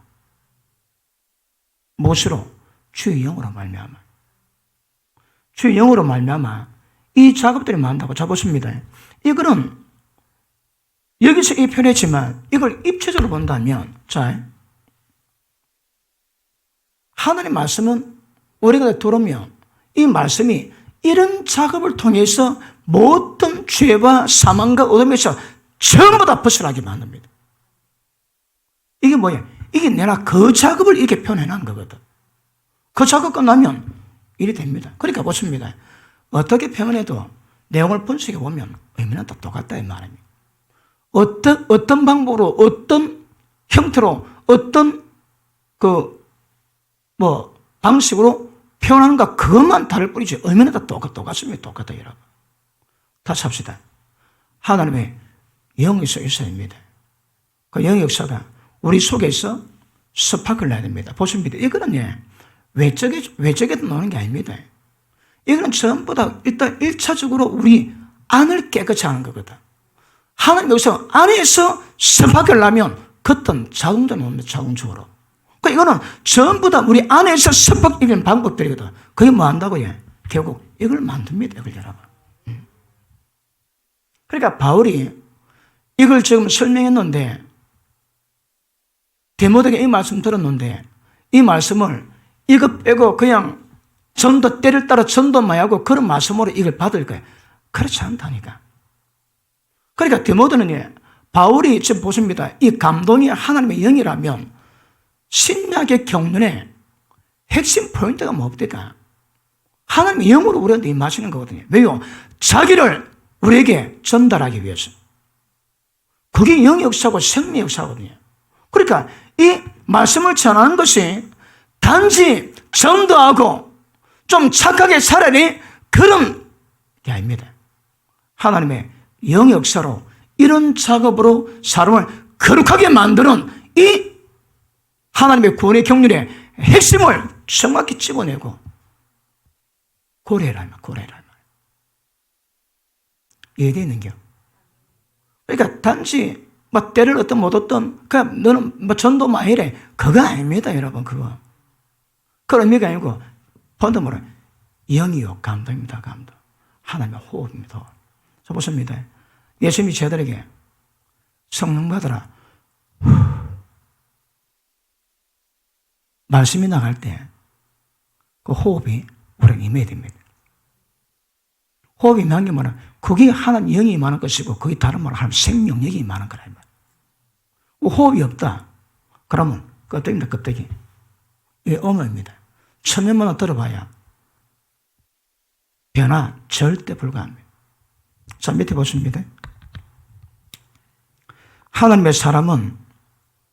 무엇으로? 주의 영으로 말미암아. 주의 영으로 말미암아 이 작업들이 많다고 잡았습니다. 이거는 여기서 이 표현했지만 이걸 입체적으로 본다면, 자, 하나님의 말씀은 우리가 들으면 이 말씀이 이런 작업을 통해서 모든 죄와 사망과 어둠에서 전부 다 벗어나게 만듭니다. 이게 뭐예요? 이게 내가 그 작업을 이렇게 표현해놓은 거거든. 그 작업 끝나면 일이 됩니다. 그러니까 보십니다. 어떻게 표현해도 내용을 분석해 보면 의미는 다 똑같다 이 말입니다. 어떤 방법으로, 어떤 형태로, 어떤 방식으로 표현하는가 그것만 다를 뿐이지 의미는 다 똑같습니다. 똑같다 여러분. 다시 합시다. 하나님의 영이 있어야 됩니다. 그 영의 역사가 우리 속에서 스파크를 내야 됩니다. 보십니다. 이거는 외적에도 나오는 게 아닙니다. 이거는 전부 다 일단 1차적으로 우리 안을 깨끗이 하는 거거든. 하나님 여기서 안에서 스파크를 나면 그땐 자동적으로 옵니다. 자동적으로. 그러니까 이거는 전부 다 우리 안에서 스파크 이기는 방법들이거든. 그게 뭐 한다고요? 결국 이걸 만듭니다. 이걸 여러분. 그러니까 바울이 이걸 지금 설명했는데 디모데에게 이 말씀 들었는데 이 말씀을 이거 빼고 그냥 전도 때를 따라 전도만 하고 그런 말씀으로 이걸 받을 거예요. 그렇지 않다니까. 그러니까 디모데는 바울이 지금 보십니다. 이 감동이 하나님의 영이라면 신약의 경륜에 핵심 포인트가 뭡니까? 하나님의 영으로 우리한테 임하시는 거거든요. 왜요? 자기를 우리에게 전달하기 위해서. 그게 영의 역사고 생명의 역사거든요. 그러니까 이 말씀을 전하는 것이 단지 전도하고 좀 착하게 살아야 그런 게 아닙니다. 하나님의 영의 역사로 이런 작업으로 사람을 거룩하게 만드는 이 하나님의 구원의 경륜의 핵심을 정확히 집어내고 고래라 고래라 이해되어 있는겨. 그러니까 단지 뭐 때를 얻든 못 얻든 그냥 너는 뭐 전도 많이 이래 그거 아닙니다 여러분. 그거 그런 의미가 아니고 번더물은 영이요 감동입니다. 감동. 하나님의 호흡입니다. 자 보십니다. 예수님이 저들에게 성령 받으라 말씀이 나갈 때 그 호흡이 우리는 임해야 됩니다. 호흡이 임한 게 뭐냐? 그게 하나님 영이 임하는 것이고 그게 다른 말로 하면 생명력이 임하는 거라. 호흡이 없다. 그러면 껍데기입니다. 껍데기. 이게 어머입니다. 천년만에 들어봐야 변화 절대 불가합니다. 자 밑에 보십니다. 하나님의 사람은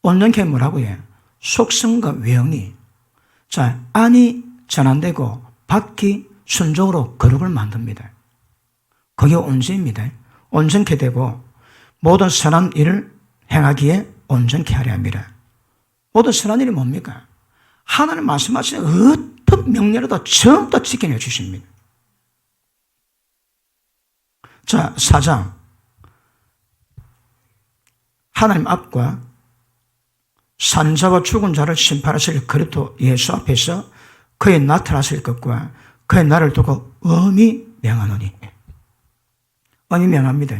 온전케 뭐라고 해? 속성과 외형이 자 안이 전환되고 밖이 순종으로 거룩을 만듭니다. 그게 온전입니다. 온전케 되고 모든 선한 일을 행하기에 온전케 하려 합니다. 모든 선한 일이 뭡니까? 하나님 말씀하시는 어떤 명령이라도 전부 다 지켜내 주십니다. 자 4장 하나님 앞과 산자와 죽은 자를 심판하실 그리스도 예수 앞에서 그의 나타나실 것과 그의 나를 두고 엄히 명하노니. 엄히 명합니다.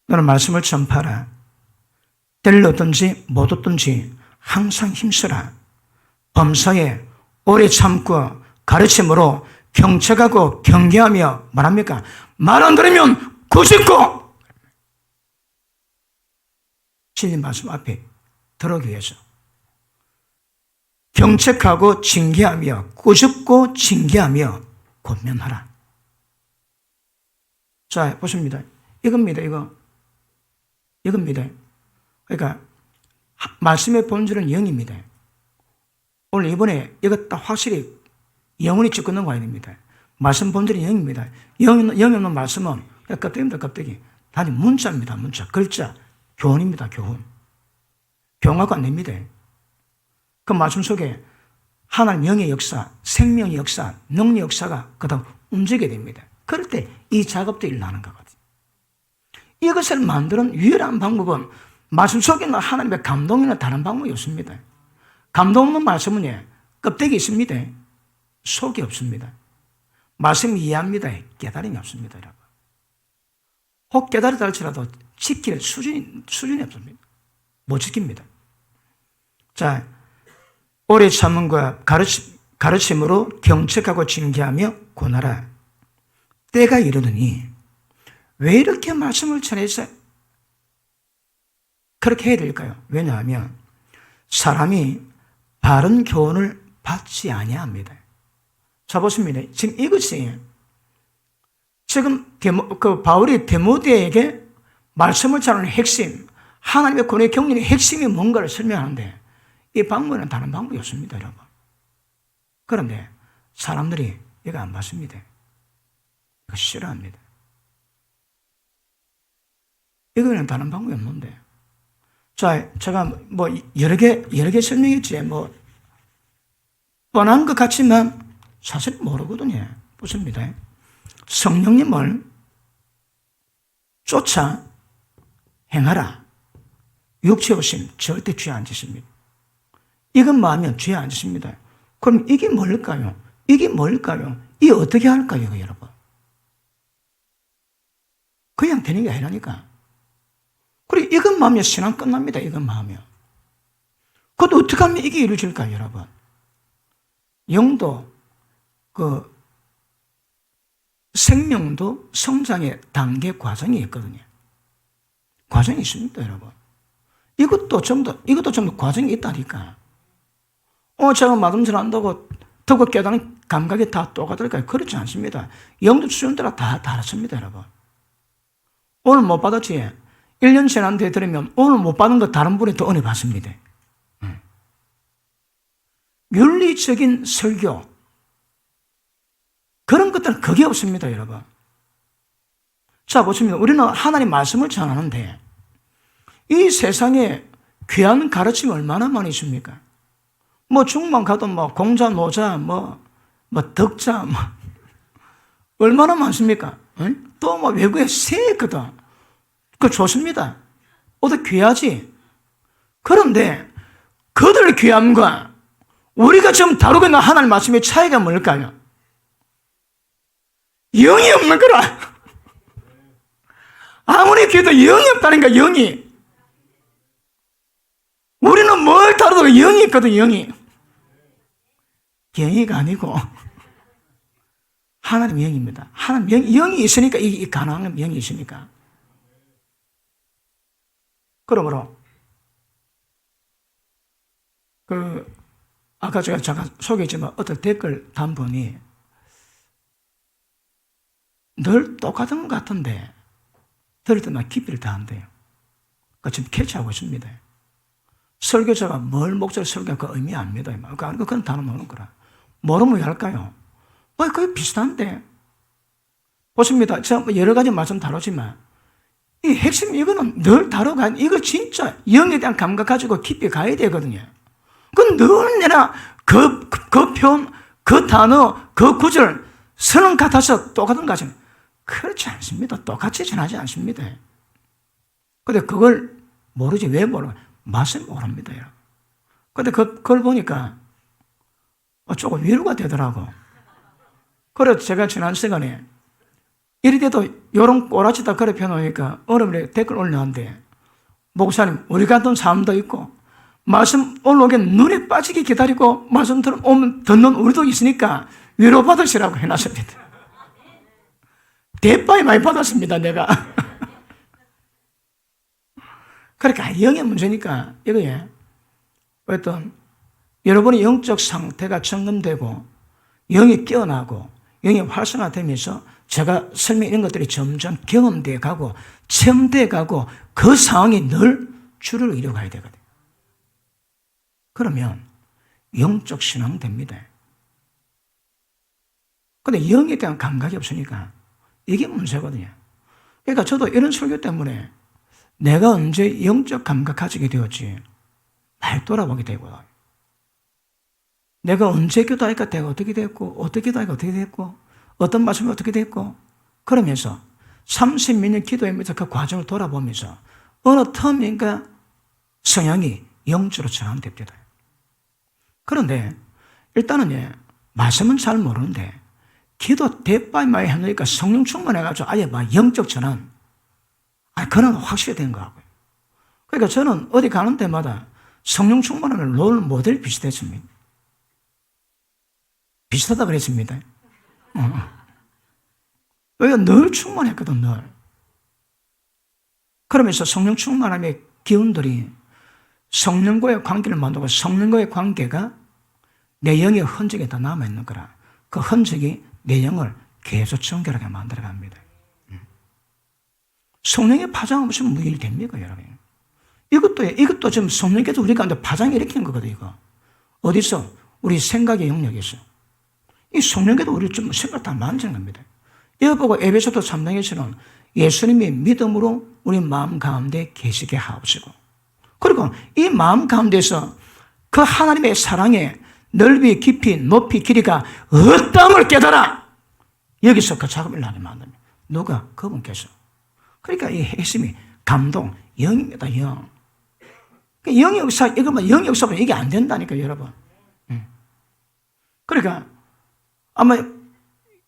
너는 말씀을 전파하라. 때를 얻든지 못 얻든지 항상 힘쓰라. 범사에 오래 참고 가르침으로 경책하고 경계하며 말합니까? 말 안 들으면 꾸짖고 진리 말씀 앞에 들어오기 위해서 경책하고 징계하며 꾸짖고 징계하며 권면하라. 자 보십니다. 이겁니다. 이겁니다. 그러니까 말씀의 본질은 영입니다. 오늘 이번에 이것 딱 확실히 영혼이 짚고 가야 됩니다. 말씀 본질은 영입니다. 영 없는 말씀은 그냥 껍데기입니다. 껍데기. 단지 문자입니다. 문자. 글자. 교훈입니다. 교훈. 교훈하고 안 됩니다. 그 말씀 속에 하나님 영의 역사, 생명의 역사, 능력의 역사가 그다음 움직이게 됩니다. 그럴 때 이 작업도 일어나는 거거든요. 이것을 만드는 유일한 방법은 말씀 속에 있는 하나님의 감동이나 다른 방법이 없습니다. 감동 없는 말씀은 껍데기 있습니다. 속이 없습니다. 말씀 이해합니다. 깨달음이 없습니다. 여러분. 혹 깨달았다 할지라도 지킬 수준이 없습니다. 못 지킵니다. 자, 오래 참음과 가르침으로 경책하고 징계하며 권하라. 때가 이르더니 왜 이렇게 말씀을 전해서 그렇게 해야 될까요? 왜냐하면 사람이 바른 교훈을 받지 아니합니다. 자 보십니다. 지금 이것이 지금 바울이 디모데에게 말씀을 전하는 핵심, 하나님의 권의 경륜의 핵심이 뭔가를 설명하는데 이 방법은 다른 방법이 없습니다, 여러분. 그런데 사람들이 이거 안 받습니다. 이거 싫어합니다. 이거는 다른 방법이 없는데. 자, 제가 뭐 여러 개 설명했지, 뭐 뻔한 것 같지만 사실 모르거든요. 보십니다. 성령님을 쫓아 행하라. 육체 오심 절대 죄 안 짓습니다. 이것만 하면 죄 안 짓습니다. 그럼 이게 뭘까요? 이게 뭘까요? 이게 어떻게 할까요, 여러분? 그냥 되는 게 아니라니까. 그리고 이것만 하면 신앙 끝납니다. 이것만 하면. 그것도 어떻게 하면 이게 이루어질까요, 여러분? 영도, 생명도 성장의 단계 과정이 있거든요. 과정이 있습니다, 여러분. 이것도 좀 더 과정이 있다니까. 제가 마음질 안다고 듣고 깨닫는 감각이 다 똑같을까요? 그렇지 않습니다. 영도 수준대로 다 다릅니다, 여러분. 오늘 못 받았지? 1년 지난 뒤에 들으면 오늘 못 받은 거 다른 분이 더 은혜 받습니다. 윤리적인 설교, 그런 것들은 그게 없습니다, 여러분. 자, 보시면 우리는 하나님 말씀을 전하는데 이 세상에 귀한 가르침이 얼마나 많이 있습니까? 뭐 중만 가도 뭐 공자, 노자, 뭐 덕자, 얼마나 많습니까? 또 뭐 외국에 새 있거든. 그거 좋습니다. 어디 귀하지? 그런데 그들 귀함과 우리가 지금 다루고 있는 하나님 말씀의 차이가 뭘까요? 영이 없는 거라. 아무리 귀해도 영이 없다니까, 영이. 우리는 뭘 다뤄도 영이 있거든, 영이. 영이가 아니고 하나님 영입니다. 하나님 영이 있으니까 이 가능한 영이 있으니까. 그러므로 아까 제가 잠깐 소개했지만 어떤 댓글 단 분이 늘 똑같은 것 같은데 들을 때마다 깊이를 더한대요. 그러니까 지금 캐치하고 있습니다. 설교자가 뭘 목적으로 설교할까 그 의미 압니다. 그건 단어 모르는 거라. 모르면 왜 할까요? 거의 비슷한데. 보십니다. 제가 여러 가지 말씀 다루지만 이 핵심 이거는 늘 다루고 이거 진짜 영에 대한 감각 가지고 깊이 가야 되거든요. 그건 늘 내가 그 표현, 그 단어, 그 구절 선언 같아서 똑같은 거 하지만 그렇지 않습니다. 똑같이 전하지 않습니다. 근데 그걸 모르지. 왜 모르나? 맛을 모릅니다. 근데 그걸 보니까 조금 위로가 되더라고. 그래서 제가 지난 시간에 이리돼도 요런 꼬라지다 그래 펴놓으니까 어느 분이 댓글 올려놨는데 목사님 우리 같은 사람도 있고 말씀 올라오게 눈에 빠지게 기다리고 말씀 들어오면 듣는 우리도 있으니까 위로받으시라고 해놨습니다. 대빠이 많이 받았습니다, 내가. 그러니까 영의 문제니까 이거에 어떤 여러분의 영적 상태가 점검되고 영이 깨어나고 영이 활성화되면서 제가 설명한 것들이 점점 경험되어 가고 체험되어 가고 그 상황이 늘 줄을 이뤄가야 되거든요. 그러면 영적 신앙 됩니다. 그런데 영에 대한 감각이 없으니까 이게 문제거든요. 그러니까 저도 이런 설교 때문에 내가 언제 영적 감각 가지게 되었지 많이 돌아보게 되고 내가 언제 기도하니까 내가 어떻게 됐고 어떻게 기도하니까 어떻게 됐고 어떤 말씀이 어떻게 됐고 그러면서 30몇 년 기도하면서 그 과정을 돌아보면서 어느 텀인가 성향이 영적으로 전환됩니다. 그런데 일단은 말씀은 잘 모르는데 기도 대빠이 많이 해놓으니까 성령 충만해가지고 아예 막 영적 전환 그건 확실히 된 거고요. 그러니까 저는 어디 가는 데마다 성령 충만하는 롤 모델 비슷했습니다. 비슷하다 그랬습니다. 왜냐면 늘 충만했거든, 늘. 그러면서 성령 충만함의 기운들이 성령과의 관계를 만들고 성령과의 관계가 내 영의 흔적에 다 남아있는 거라. 그 흔적이 내 영을 계속 정결하게 만들어갑니다. 성령의 파장 없이 무일됩니까, 여러분? 이것도 지금 성령께서 우리 가운데 파장을 일으키는 거거든요, 이거. 어디서? 우리 생각의 영역에서. 이 성령께도 우리 좀 생각 다 만지는 겁니다. 이거 보고 에베소서 3장에서는 예수님이 믿음으로 우리 마음 가운데 계시게 하옵시고. 그리고 이 마음 가운데서 그 하나님의 사랑의 넓이, 깊이, 높이, 길이가 어떠함을 깨달아! 여기서 그 작업을 하게 만듭니다. 누가? 그분께서. 그러니까 이 핵심이 감동, 영입니다, 영. 영의 역사, 이거만 영의 역사면 이게 안 된다니까, 여러분. 그러니까 아마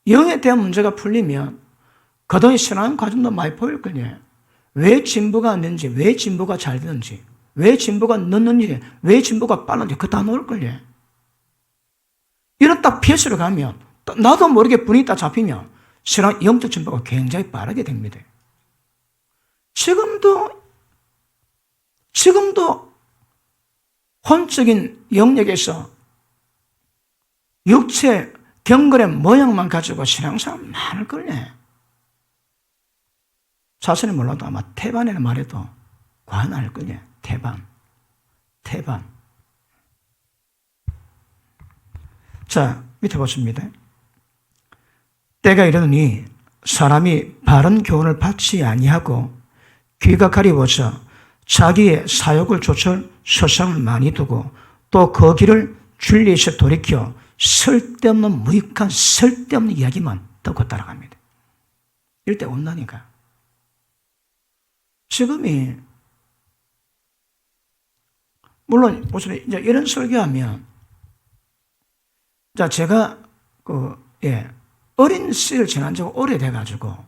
영에 대한 문제가 풀리면 그동안 신앙 과정도 많이 보일 거예요. 왜 진보가 안 되는지, 왜 진보가 잘 되는지, 왜 진보가 늦는지, 왜 진보가 빠른지 그거 다 나올 거예요. 이런 딱 피해스로 가면 나도 모르게 분위기 딱 잡히면 신앙 영적 진보가 굉장히 빠르게 됩니다. 지금도 혼적인 영역에서 육체 경건의 모양만 가지고 신앙생활 많을 걸요. 자신이 몰라도 아마 태반이라는 말에도 관할 걸요. 태반. 자, 밑에 보십니다. 때가 이르니 사람이 바른 교훈을 받지 아니하고 귀가 가리워져 자기의 사욕을 좇을 소상을 많이 두고 또 그 길을 진리에서 돌이켜 쓸데없는 무익한 쓸데없는 이야기만 듣고 따라갑니다. 이럴 때 온다니까. 지금이 물론 무슨 이제 이런 설교하면 자 제가 어린 씨를 지난 지가 오래돼가지고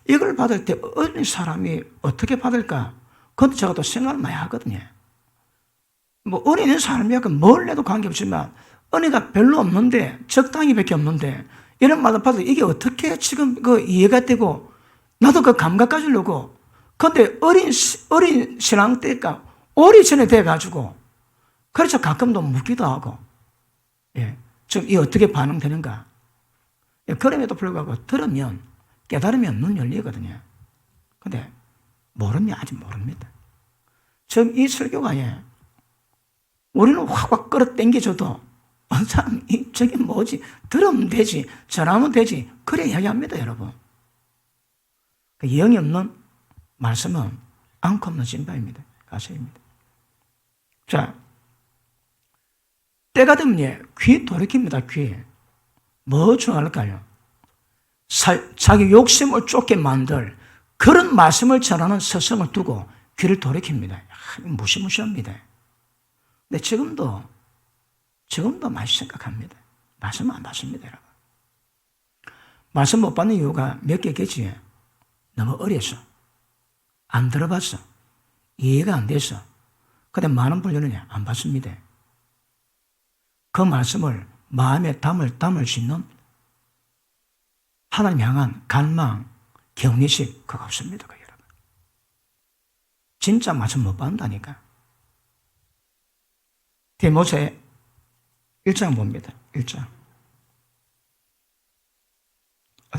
이걸 받을 때 어린 사람이 어떻게 받을까? 그것도 제가 또 생각을 많이 하거든요. 뭐 어린 사람이 약간 뭘 해도 관계없지만 은혜가 별로 없는데 적당히 밖에 없는데 이런 말을 받아도 이게 어떻게 지금 그 이해가 되고 나도 그 감각 가지려고 근데 어린 신앙 때가 오래전에 돼가지고 그래서 가끔도 묻기도 하고 지금 이 어떻게 반응되는가 그럼에도 불구하고 들으면 깨달으면 눈 열리거든요. 근데 모르면 아직 모릅니다. 지금 이 설교가 우리는 확확 끌어당겨줘도 어느 사람이 저게 뭐지? 들으면 되지, 전하면 되지. 그래 이야기합니다, 여러분. 그 영이 없는 말씀은 앙코 없는 신바입니다. 가설입니다. 자, 때가 되면 귀 돌이킵니다, 귀. 뭐 중요할까요? 자기 욕심을 쫓게 만들 그런 말씀을 전하는 서성을 두고 귀를 돌이킵니다. 무시무시합니다. 근데 지금도 많이 생각합니다. 말씀 안 받습니다, 여러분. 말씀 못 받는 이유가 몇 개겠지. 너무 어려서, 안 들어봤어, 이해가 안 돼서, 근데 많은 분들은 안 받습니다. 그 말씀을 마음에 담을 수 있는 하나님 향한 갈망, 경외심 그거 없습니다, 여러분. 진짜 말씀 못 받는다니까. 디모데 1장 봅니다. 1장.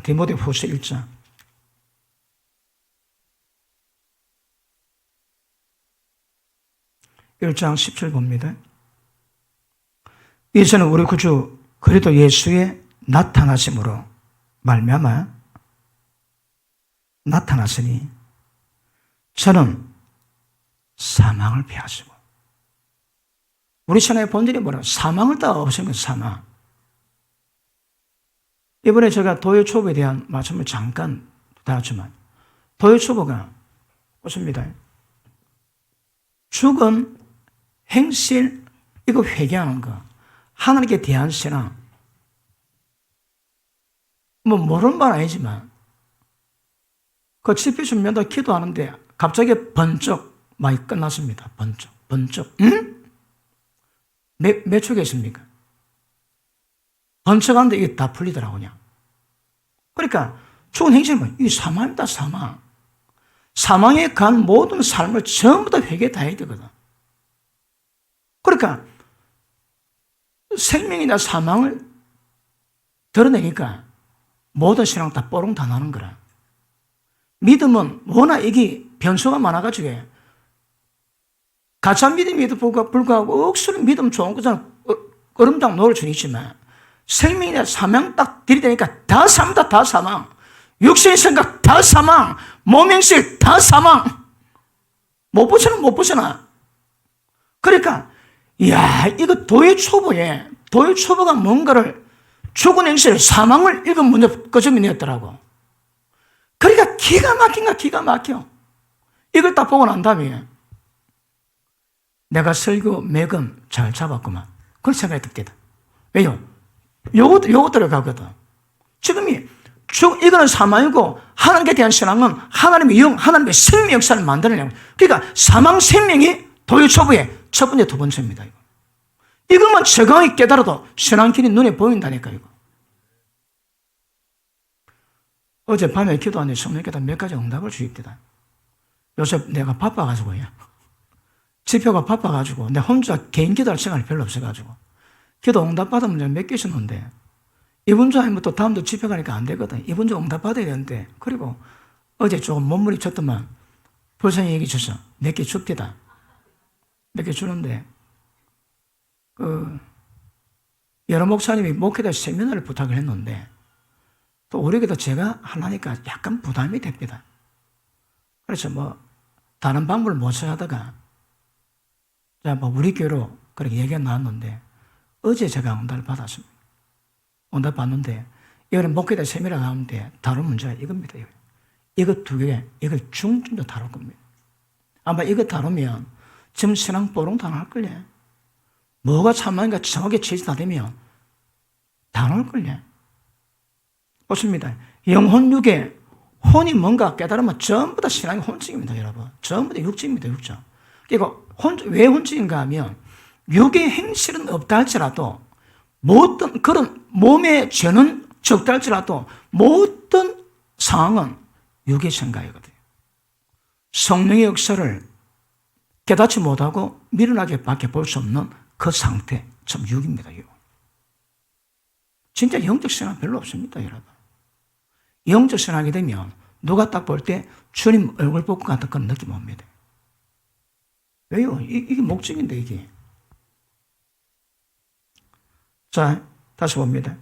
디모데 후서 1장. 1장 10절 봅니다. 이제는 우리 구주 그리스도 예수의 나타나심으로 말미암아 나타났으니 저는 사망을 피하시고 우리 신앙의 본질이 뭐라고? 사망을 다 없애는 사망. 이번에 제가 도요초보에 대한 말씀을 잠깐 다뤘지만 도요초보가 보십니다. 죽음, 행실, 이거 회개하는 거, 하나님께 대한 신앙, 뭐 모르는 건 아니지만 그 집회순면도 기도하는데 갑자기 번쩍 많이 끝났습니다. 번쩍. 응? 몇 초겠습니까? 번쩍하는데 이게 다 풀리더라고요. 그냥. 그러니까 죽은 행실은 이게 사망입니다. 사망. 사망에 간 모든 삶을 전부 다 회개 다 해야 되거든. 그러니까 생명이나 사망을 드러내니까 모든 신앙 다 뽀롱 다 나는 거라. 믿음은 워낙 이게 변수가 많아가지고 가짜 믿음에도 불구하고 억수로 믿음 좋은 거잖아. 얼음장 놓을 수는 있지만 생명이나 사망 딱 들이대니까 다 사망다. 다 사망. 육신의 생각 다 사망. 몸행실 다 사망. 못 벗어나. 그러니까 이야 이거 도요초보가 뭔가를 죽은 행실 사망을 읽은 문제 거점이었더라고. 그러니까 기가 막혀. 이걸 딱 보고 난 다음에 내가 설교 매금 잘 잡았구만. 그런 생각이 듭니다. 왜요? 요것들을 가거든. 지금이 이거는 사망이고 하나님께 대한 신앙은 하나님의 영, 하나님의 생명 역사를 만들어내는. 그러니까 사망 생명이 도요초보의 첫 번째, 두 번째입니다. 이것만 적당히 깨달아도 신앙길이 눈에 보인다니까 이거. 어젯밤에 기도하는데 성령께서 몇 가지 응답을 주십니다. 요새 내가 바빠가지고요. 집회가 바빠가지고 내 혼자 개인 기도할 시간이 별로 없어가지고 기도 응답 받으면 몇 개 있었는데 이번 주 아니면 또 다음 주 집회 가니까 안 되거든. 이번 주 응답 받아야 되는데 그리고 어제 조금 몸부림쳤더만 불쌍히 얘기 줘서 몇 개 줍디다. 몇 개 주는데 여러 목사님이 목회자 세미나를 부탁을 했는데 또 오히려 제가 하려니까 약간 부담이 됩니다. 그래서 다른 방법을 못 찾아다가, 우리 교회로 그렇게 얘기가 나왔는데, 어제 제가 응답을 받았습니다. 응답 받는데, 이거는 목회자 세미나 가운데 다룰 문제가 이겁니다. 이거 두 개, 이걸 중점적으로 다룰 겁니다. 아마 이거 다루면 지금 신앙 뽀롱 당할걸요. 뭐가 참나인가 정확하게 제시 다 되면 다 나올걸요. 보십니다. 영혼 육에 혼이 뭔가 깨달으면 전부 다 신앙이 혼증입니다, 여러분. 전부 다 육증입니다, 육증. 그러니까 왜 혼증인가 하면 육의 행실은 없다 할지라도 모든 그런 몸의 죄는 적다 할지라도 모든 상황은 육의 생각이거든요. 성령의 역사를 깨닫지 못하고 미련하게 밖에 볼 수 없는 그 상태, 참 육입니다, 육. 진짜 영적 신앙 별로 없습니다, 여러분. 영적 신앙이 되면 누가 딱 볼 때 주님 얼굴 볼 것 같은 그런 느낌 옵니다. 왜요? 이게 목적인데, 이게. 자, 다시 봅니다.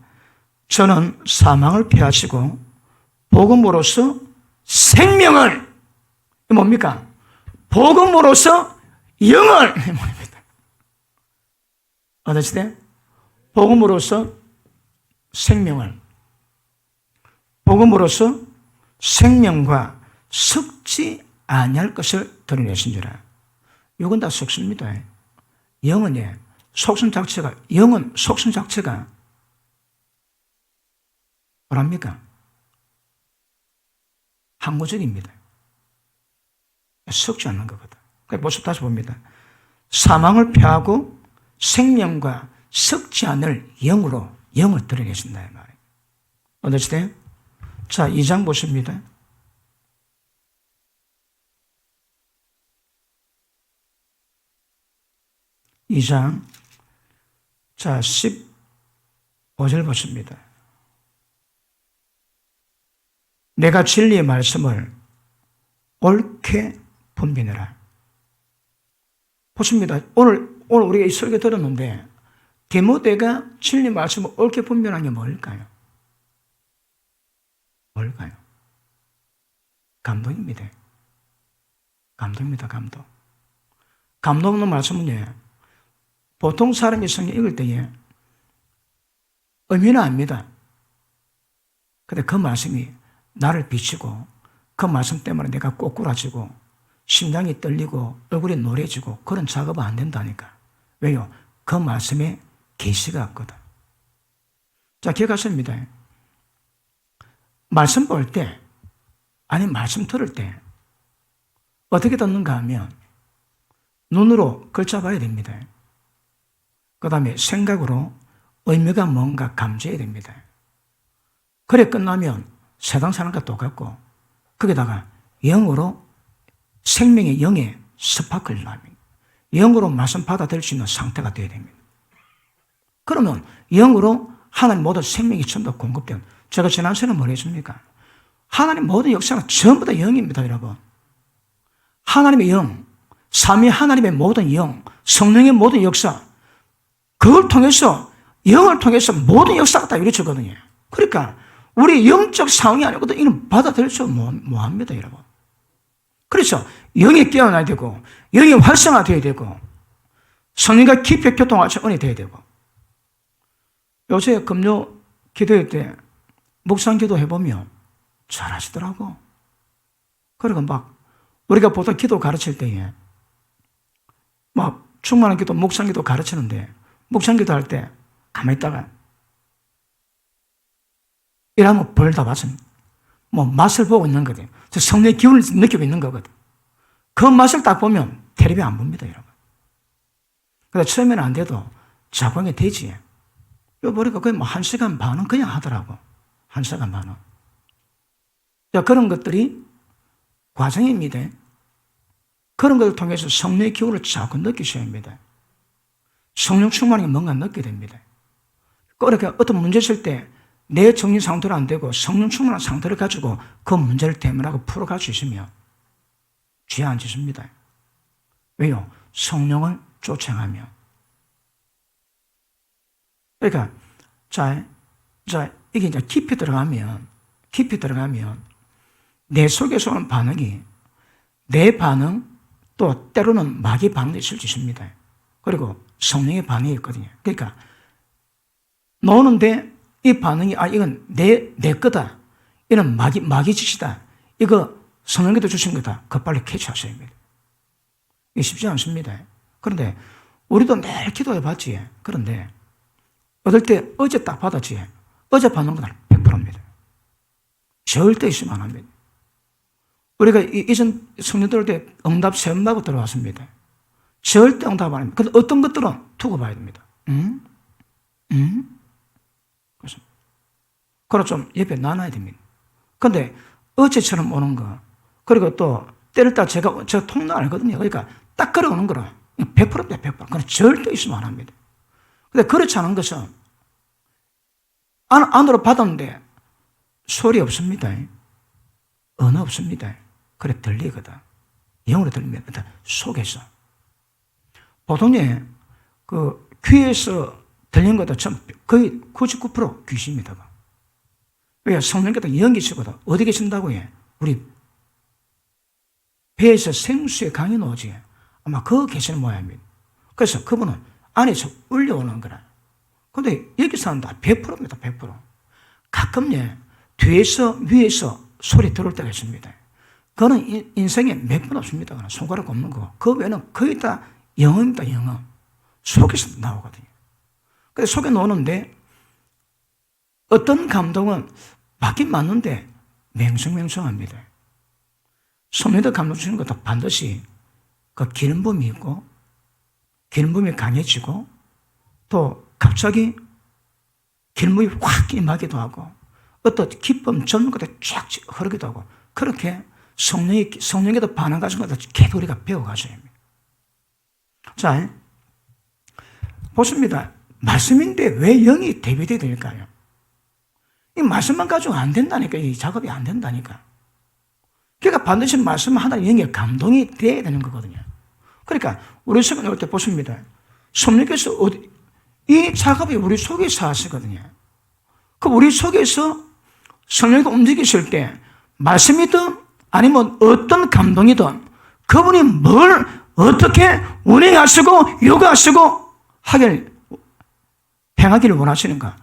저는 사망을 피하시고 복음으로서 생명을, 이게 뭡니까? 복음으로서 영을, 뭡니다. 어떠시대? 복음으로서 생명을, 복음으로서 생명과 섞지 아니할 것을 드러내신 줄아. 이건 다 섞습니다. 영은 속성 자체가, 영은 속성 자체가 뭐랍니까? 항구적입니다. 섞지 않는 거거든. 모습 다시 봅니다. 사망을 피하고 생명과 섞지 않을 영으로 영을 드러내신다, 이 말이에요. 어떠시대요? 자, 2장 보십니다. 2장, 자, 15절 보십니다. 내가 진리의 말씀을 옳게 분별해라. 보십니다. 오늘 우리가 이 설교 들었는데, 디모데가 진리 말씀을 옳게 분별한 게 뭘까요? 뭘까요? 감동입니다. 감동입니다, 감동. 감동 없는 말씀은요, 보통 사람이 성경 읽을 때에 의미는 압니다. 근데 그 말씀이 나를 비치고 그 말씀 때문에 내가 꼬꾸라지고 심장이 떨리고 얼굴이 노래지고 그런 작업은 안 된다니까. 왜요? 그 말씀에 계시가 없거든. 자, 기억하십니다. 말씀 볼 때, 아니 말씀 들을 때 어떻게 듣는가 하면 눈으로 글자 봐야 됩니다. 그 다음에 생각으로 의미가 뭔가 감지해야 됩니다. 그래 끝나면 세상 사람과 똑같고 거기다가 영으로 생명의 영에 스파크를 납니다. 영으로 말씀 받아들일 수 있는 상태가 되어야 됩니다. 그러면 영으로 하나님 모든 생명이 전부 다 공급되는, 제가 지난 시간에 뭘 했습니까? 하나님 모든 역사가 전부 다 영입니다, 여러분. 하나님의 영, 삼위 하나님의 모든 영, 성령의 모든 역사, 그걸 통해서, 영을 통해서 모든 역사가 다 이루어지거든요. 그러니까 우리 영적 상황이 아니거든 이는 받아들일 수 뭐합니다, 여러분. 그래서 영이 깨어나야 되고 영이 활성화되어야 되고 성령과 깊이 교통할 수 은혜 되어야 되고. 요새 금요 기도회 때 묵상 기도 해보면 잘하시더라고. 그리고 막 우리가 보통 기도 가르칠 때에 막 충만한 기도, 묵상 기도 가르치는데 묵상 기도 할 때 가만히 있다가 이러면 벌 다 받습니다. 맛을 보고 있는 거거든. 성령의 기운을 느끼고 있는 거거든. 그 맛을 딱 보면 텔레비 안 봅니다, 여러분. 근데 처음에는 안 돼도 자궁에 되지. 이거 보니까 거의 1시간 반은 그냥 하더라고. 1시간 반은. 자, 그런 것들이 과정입니다. 그런 것을 통해서 성령의 기운을 자꾸 느끼셔야 합니다. 성령 충만이 뭔가 느끼게 됩니다. 그렇게 어떤 문제 있을 때 내 정신 상태로 안 되고 성령 충만한 상태를 가지고 그 문제를 대면하고 풀어갈 수 있으면 죄 안 짓습니다. 왜요? 성령을 쫓아가며. 그러니까, 이게 이제 깊이 들어가면 깊이 들어가면 내 속에서 오는 반응이 내 반응, 또 때로는 마귀 반응이 있을 수 있습니다. 그리고 성령의 반응이 있거든요. 그러니까 노는데 이 반응이 이건 내 거다. 이건 마귀 짓이다. 이거 성령께서 주신 거다. 그거 빨리 캐치하셔야 합니다. 이게 쉽지 않습니다. 그런데 우리도 매일 기도해 봤지. 그런데 얻을 때 어제 딱 받았지. 어제 받는 건 100%입니다. 절대 있으면 안 합니다. 우리가 이전 성령들 때 응답 3번 들어왔습니다. 절대 응답 안 합니다. 근데 어떤 것들은 두고 봐야 됩니다. 그렇습니다. 그럼 좀 옆에 놔놔야 됩니다. 근데 어제처럼 오는 거, 그리고 또 때를 따라 제가 통로 알거든요. 그러니까 딱 걸어오는 거라 100%입니다. 100%. 그건 절대 있으면 안 합니다. 근데 그렇지 않은 것은 안으로 받았는데 소리 없습니다. 언어 없습니다. 그래 들리거든. 영으로 들리면 속에서. 보통 그 귀에서 들리는 것도 거의 99% 귀신입니다. 왜? 성령께서 영이시거든. 어디 계신다고 해? 우리 배에서 생수의 강이 나오지. 아마 거기 계시는 모양입니다. 그래서 그분은 안에서 울려오는 거라. 근데 여기서는 다 100%입니다. 100%. 가끔 뒤에서 위에서 소리 들어올 때가 있습니다. 그거는 인생에 몇 번 없습니다. 손가락 없는 거. 그 외에는 거의 다 영어입니다. 영어. 속에서 나오거든요. 그래서 속에 나오는데 어떤 감동은 맞긴 맞는데 맹성맹성합니다. 성령의 감동 주는 것도 반드시 그 기름 부음이 있고 기름 부음이 강해지고 또 갑자기 기름 부음이 확 임하기도 하고 어떤 기쁨 전문 것들 쫙 흐르기도 하고 그렇게 성령에도 반응 가진 것들 계속 우리가 배워가셔야 합니다. 자, 보십니다. 말씀인데 왜 영이 대비되어야 될까요? 이 말씀만 가지고 안 된다니까. 이 작업이 안 된다니까. 그러니까 반드시 말씀 하나님 영의 감동이 돼야 되는 거거든요. 그러니까 우리 성경에 올 때 보십니다. 성령께서 이 작업이 우리 속에서 하시거든요. 그 우리 속에서 성령이 움직이실 때 말씀이든 아니면 어떤 감동이든 그분이 뭘 어떻게 운행하시고 요구하시고 행하기를 원하시는가?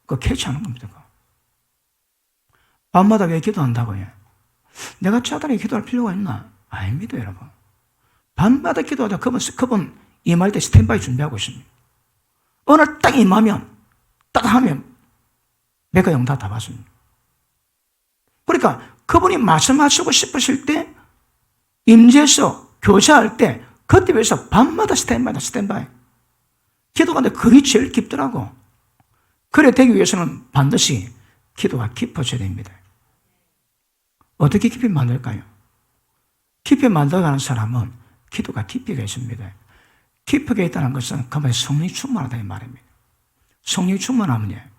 그거 캐치하는 겁니다. 밤마다 왜 기도한다고요? 내가 차라리 기도할 필요가 있나? 아닙니다, 여러분. 밤마다 기도하다 그분 임할 때 스탠바이 준비하고 있습니다. 어느 날 딱 임하면, 딱 하면, 내가 영다 다 받습니다. 그러니까 그분이 말씀하시고 싶으실 때, 임재해서 교제할 때, 그때 위해서 밤마다 스탠바이. 기도가 그게 제일 깊더라고. 그래 되기 위해서는 반드시 기도가 깊어져야 됩니다. 어떻게 깊이 만들까요? 깊이 만들어가는 사람은 기도가 깊이가 있습니다. 깊이가 있다는 것은 그만에 성령이 충만하다 이 말입니다. 성령이 충만하면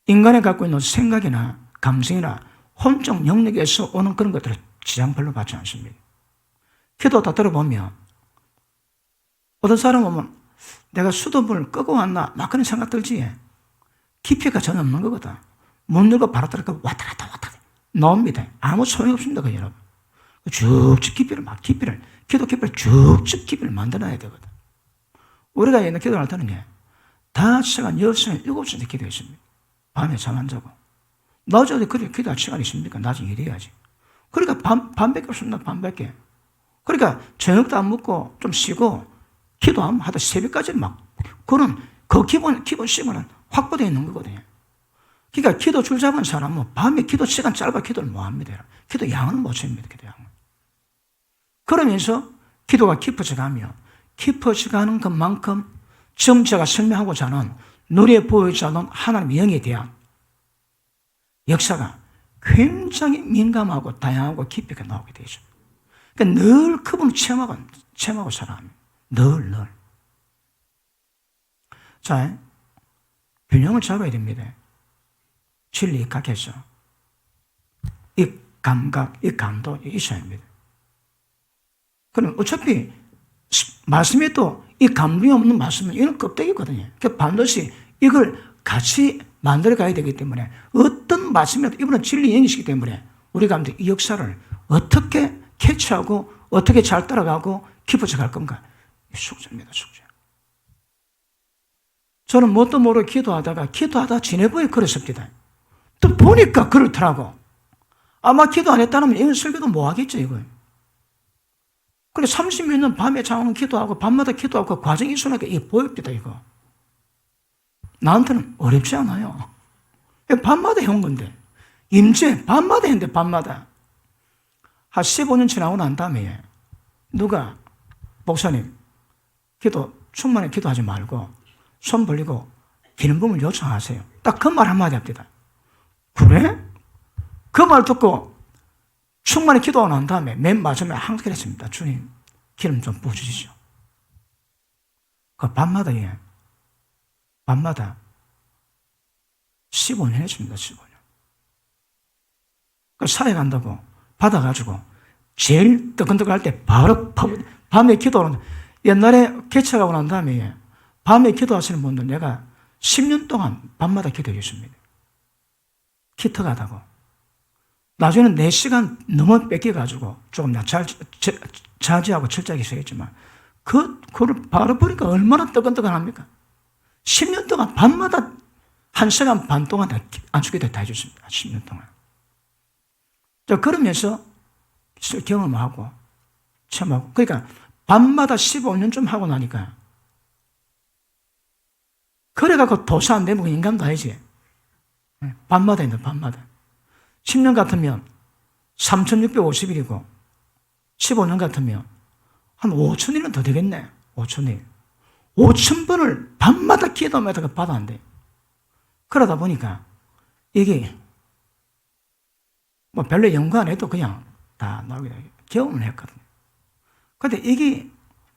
인간이 갖고 있는 생각이나 감성이나 혼적 영역에서 오는 그런 것들을 지장 별로 받지 않습니다. 기도 다 들어보면 어떤 사람은 내가 수돗물을 끄고 왔나 막 그런 생각 들지. 깊이가 전혀 없는 거거든. 문 열고 바로 들어가 왔다 갔다 나옵니다. 아무 소용이 없습니다. 그 여러분. 쭉쭉 기도 깊이를 쭉쭉 깊이를 만들어야 되거든. 우리가 옛날 기도할 때는 5시간, 6시간, 7시간 기도했습니다. 밤에 잠 안 자고. 낮에 그래 기도할 시간이 있습니까? 낮에 일해야지. 그러니까 밤밖에 없습니다. 밤밖에. 그러니까 저녁도 안 먹고 좀 쉬고 기도하면 하다 새벽까지 그 기본 시간은 확보되어 있는 거거든요. 그러니까 기도 줄 잡은 사람은 밤에 기도 시간 짧아 기도를 못 합니다. 기도 양은 못 찹니다. 기도 양은. 그러면서 기도가 깊어져가면 깊어져가는 것만큼 지금 제가 설명하고자 하는 눈에 보이지 않는 하나님의 영에 대한 역사가 굉장히 민감하고 다양하고 깊이가 나오게 되죠. 그러니까 늘 그분을 체험하고 살아야 합니다. 늘. 자, 균형을 잡아야 됩니다. 진리 각해서 이 감각, 이 감동이 있어야 합니다. 그럼 어차피 말씀에도 이 감동이 없는 말씀은 이건 껍데기거든요. 그러니까 반드시 이걸 같이 만들어 가야 되기 때문에 어떤 말씀이라도 이분은 진리 영이시기 때문에 우리가 이 역사를 어떻게 캐치하고 어떻게 잘 따라가고 깊어져 갈 건가? 숙제입니다, 숙제. 저는 뭣도 모르고 기도하다 지내보에 그랬습니다. 또 보니까 그렇더라고. 아마 기도 안 했다면 이건 설교도 뭐 하겠죠, 이거. 그래, 30몇 년 밤에 잠 기도하고 밤마다 기도하고 그 과정이 있으니까 이게 보입니다, 이거. 나한테는 어렵지 않아요. 밤마다 해온 건데. 임재, 밤마다 했는데, 밤마다. 한 15년 지나고 난 다음에 누가, 목사님, 충만히 기도하지 말고 손 벌리고 기름 부음을 요청하세요. 딱 그 말 한마디 합니다. 그래? 그 말 듣고 충만히 기도하고 난 다음에 맨 마지막에 항상 그랬습니다. 주님, 기름 좀 부어주시죠. 그 밤마다 15년 했습니다, 15년. 그 사회 간다고 받아가지고 제일 뜨끈뜨끈할 때 바로 밤에 기도하는, 옛날에 개척하고 난 다음에 밤에 기도하시는 분들 내가 10년 동안 밤마다 기도해 줬습니다. 기특하다고. 나중에는 4시간 넘어 뺏겨가지고 조금 자제하고 철저하게 있어야겠지만 그걸 바로 보니까 얼마나 뜨끈뜨끈합니까? 10년 동안 밤마다 1시간 반 동안 안수기도 다 해줬습니다. 10년 동안. 자, 그러면서 경험하고 체험하고, 그러니까 밤마다 15년쯤 하고 나니까 그래갖고 도사 안 되면 인간도 아니지. 밤마다 있는 밤마다. 10년 같으면 3,650일이고 15년 같으면 한 5,000일은 더 되겠네. 5,000일. 5,000번을 밤마다 기도하면서 받았는데, 그러다 보니까 이게 뭐 별로 연구 안 해도 그냥 다 나오게 되고 경험을 했거든요. 근데 이게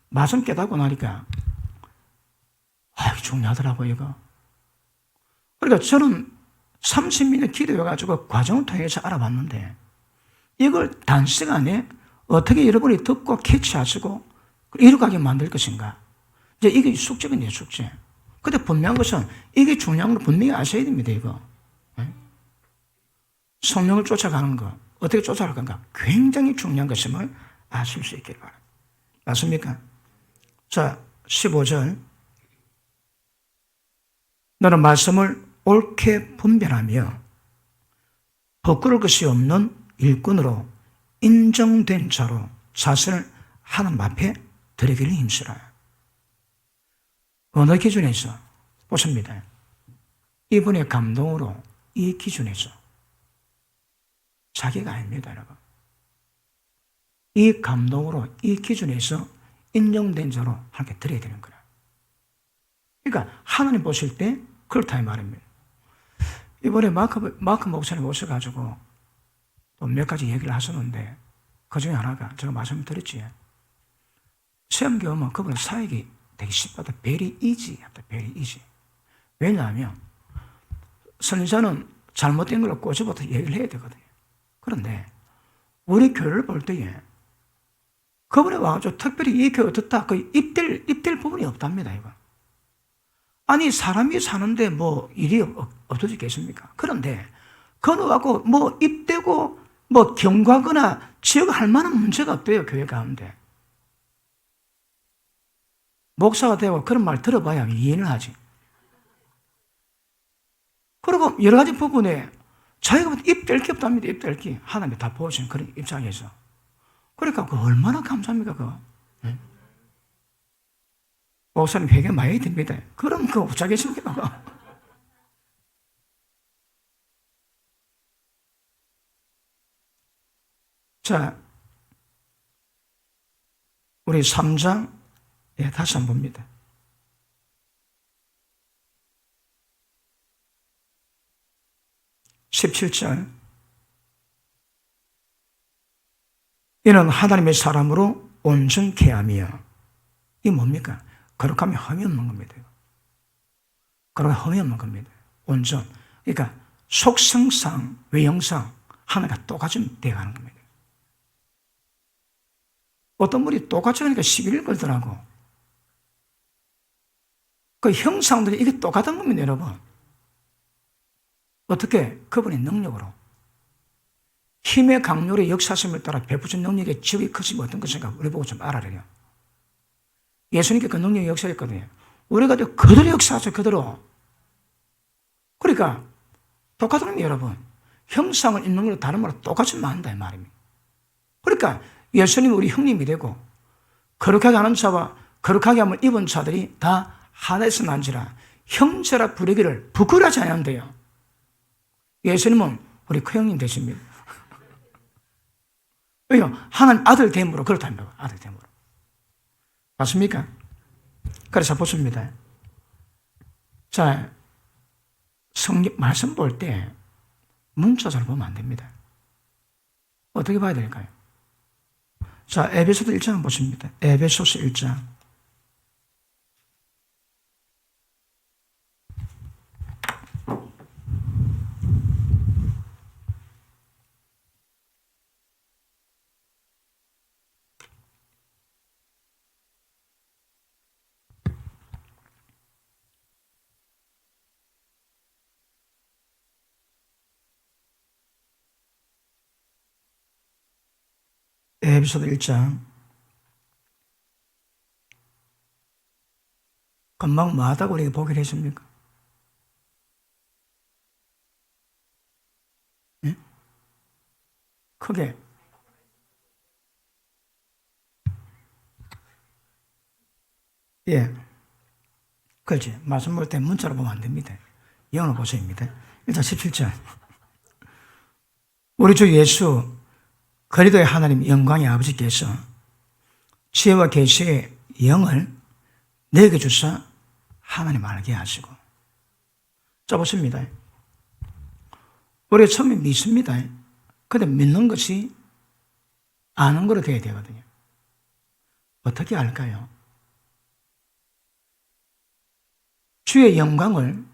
말씀 깨닫고 나니까 중요하더라고요, 이거. 그러니까 저는 30년 기도해가지고 과정을 통해서 알아봤는데 이걸 단시간에 어떻게 여러분이 듣고 캐치하시고 이룩하게 만들 것인가. 이제 이게 숙제거든요, 숙제. 근데 분명한 것은 이게 중요한 걸 분명히 아셔야 됩니다, 이거. 성령을 쫓아가는 거, 어떻게 쫓아갈 건가. 굉장히 중요한 것임을 아실 수 있기를 바랍니다. 맞습니까? 자, 15절. 너는 말씀을 옳게 분별하며 부끄러울 것이 없는 일꾼으로 인정된 자로 자신을 하나님 앞에 드리기를 힘쓰라. 어느 기준에서? 보십니다. 이분의 감동으로 이 기준에서. 자기가 아닙니다, 여러분. 이 감동으로 이 기준에서 인정된 자로 하나님께 드려야 되는 거라. 그러니까 하나님 보실 때 그렇다 이 말입니다. 이번에 마크 목사님 오셔가지고 또 몇 가지 얘기를 하셨는데 그 중에 하나가 제가 말씀드렸지. 시험 경험은 그분의 사역이 되게 쉽다. very easy. 왜냐하면 선지자는 잘못된 걸로 꼬집어서 얘기를 해야 되거든요. 그런데 우리 교회를 볼 때에 그분이 와가지고 특별히 이 교회 듣다 그 입될 부분이 없답니다, 이거. 아니, 사람이 사는데 뭐 일이 없어지겠습니까? 그런데 건너가고 뭐 입대고 뭐 경과거나 지역할 만한 문제가 없대요, 교회 가운데. 목사가 되고 그런 말 들어봐야 이해를 하지. 그리고 여러 가지 부분에 자기가 입될 게 없답니다, 입될 게. 하나님이 다 보여주신 그런 입장에서. 그러니까 그 얼마나 감사합니까, 그거. 네? 목사님 회개 많이 해야 됩니다. 그럼 그거 어쩌겠습니까? 자, 우리 3장, 다시 한번 봅니다. 17절. 이는 하나님의 사람으로 온전케 하며, 이게 뭡니까? 거룩하면 흠이 없는 겁니다. 거룩하면 흠이 없는 겁니다. 온전. 그러니까 속성상, 외형상 하나가 똑같이 되어가는 겁니다. 어떤 분이 똑같이 하니까 11일 걸더라고. 그 형상들이 이게 똑같은 겁니다, 여러분. 어떻게? 그분의 능력으로. 힘의 강렬의 역사심을 따라 베푸신 능력의 지역이 크심이 어떤 것인가 우리 보고 좀 알아래요. 예수님께 그 능력의 역사였거든요. 우리가 그대로 역사하죠. 그대로. 그러니까 똑같은 여러분. 형상을 있는 걸로 다른 말로 똑같이 만다 이 말입니다. 그러니까 예수님이 우리 형님이 되고 거룩하게 하는 자와 거룩하게 함을 입은 자들이 다 하나에서 난지라 형제라 부르기를 부끄러워하지 않는데요. 예수님은 우리 큰형님 되십니다. 왜요? 하나님 아들 됨으로 그렇답니다. 아들 됨으로. 맞습니까? 그래서 보십니다. 자, 성경 말씀 볼 때 문자적으로 보면 안 됩니다. 어떻게 봐야 될까요? 자, 에베소서 1장 보십니다. 에베소서 1장. 에베소서 1장. 금방 뭐 하다고 우리가 보기를 했습니까? 네? 크게. 예. 그렇지. 말씀 볼 때 문자로 보면 안 됩니다. 영어로 보셔야 합니다. 일단 17절. 우리 주 예수 그리스도의 하나님 영광의 아버지께서 지혜와 계시의 영을 내게 주사 하나님 알게 하시고. 자, 보십니다. 우리가 처음에 믿습니다. 근데 믿는 것이 아는 거로 돼야 되거든요. 어떻게 알까요? 주의 영광을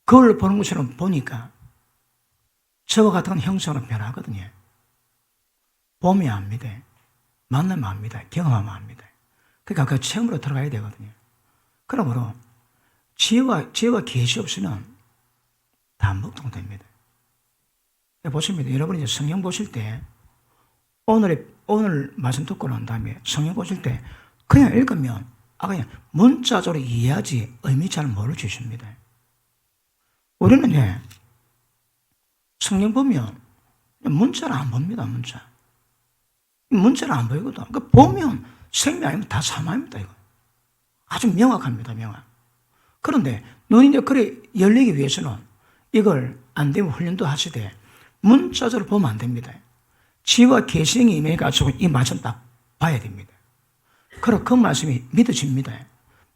거울로 보는 것처럼 보니까 저와 같은 형상으로 변하거든요. 보면 압니다. 만나면 압니다. 경험하면 압니다. 그러니까 그 체험으로 들어가야 되거든요. 그러므로 지혜와 계시 없이는 다 묵통됩니다. 보십니다. 여러분이 이제 성경 보실 때 오늘 말씀 듣고 난 다음에 성경 보실 때 그냥 읽으면 그냥 문자적으로 이해하지 의미 잘 모르시십니다. 우리는 성경 보면 문자를 안 봅니다. 문자를 안 보이거든. 그러니까 보면 생명 아니면 다 사망입니다. 이거 아주 명확합니다. 명확. 그런데 눈이 이제 그래 열리기 위해서는 이걸 안 되면 훈련도 하시되 문자적으로 보면 안 됩니다. 지혜와 계시형이 임해가지고 이 말씀 딱 봐야 됩니다. 그럼 그 말씀이 믿어집니다.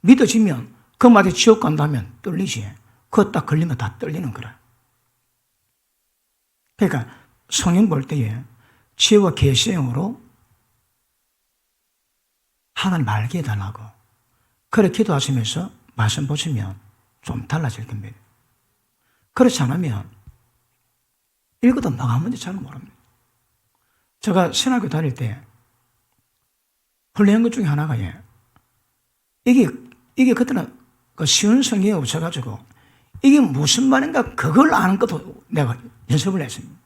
믿어지면 그 말이 지옥 간다면 떨리지. 그거 딱 걸리면 다 떨리는 거라. 그러니까 성경 볼 때에 지혜와 계시형으로 하나님 알게 해달라고 그렇게 기도하시면서 말씀 보시면 좀 달라질 겁니다. 그렇지 않으면 읽어도 뭐가 뭔지 잘 모릅니다. 제가 신학교 다닐 때 훈련한 것 중에 하나가 이게 그때는 그 쉬운 성경이 없어가지고 이게 무슨 말인가 그걸 아는 것도 내가 연습을 했습니다.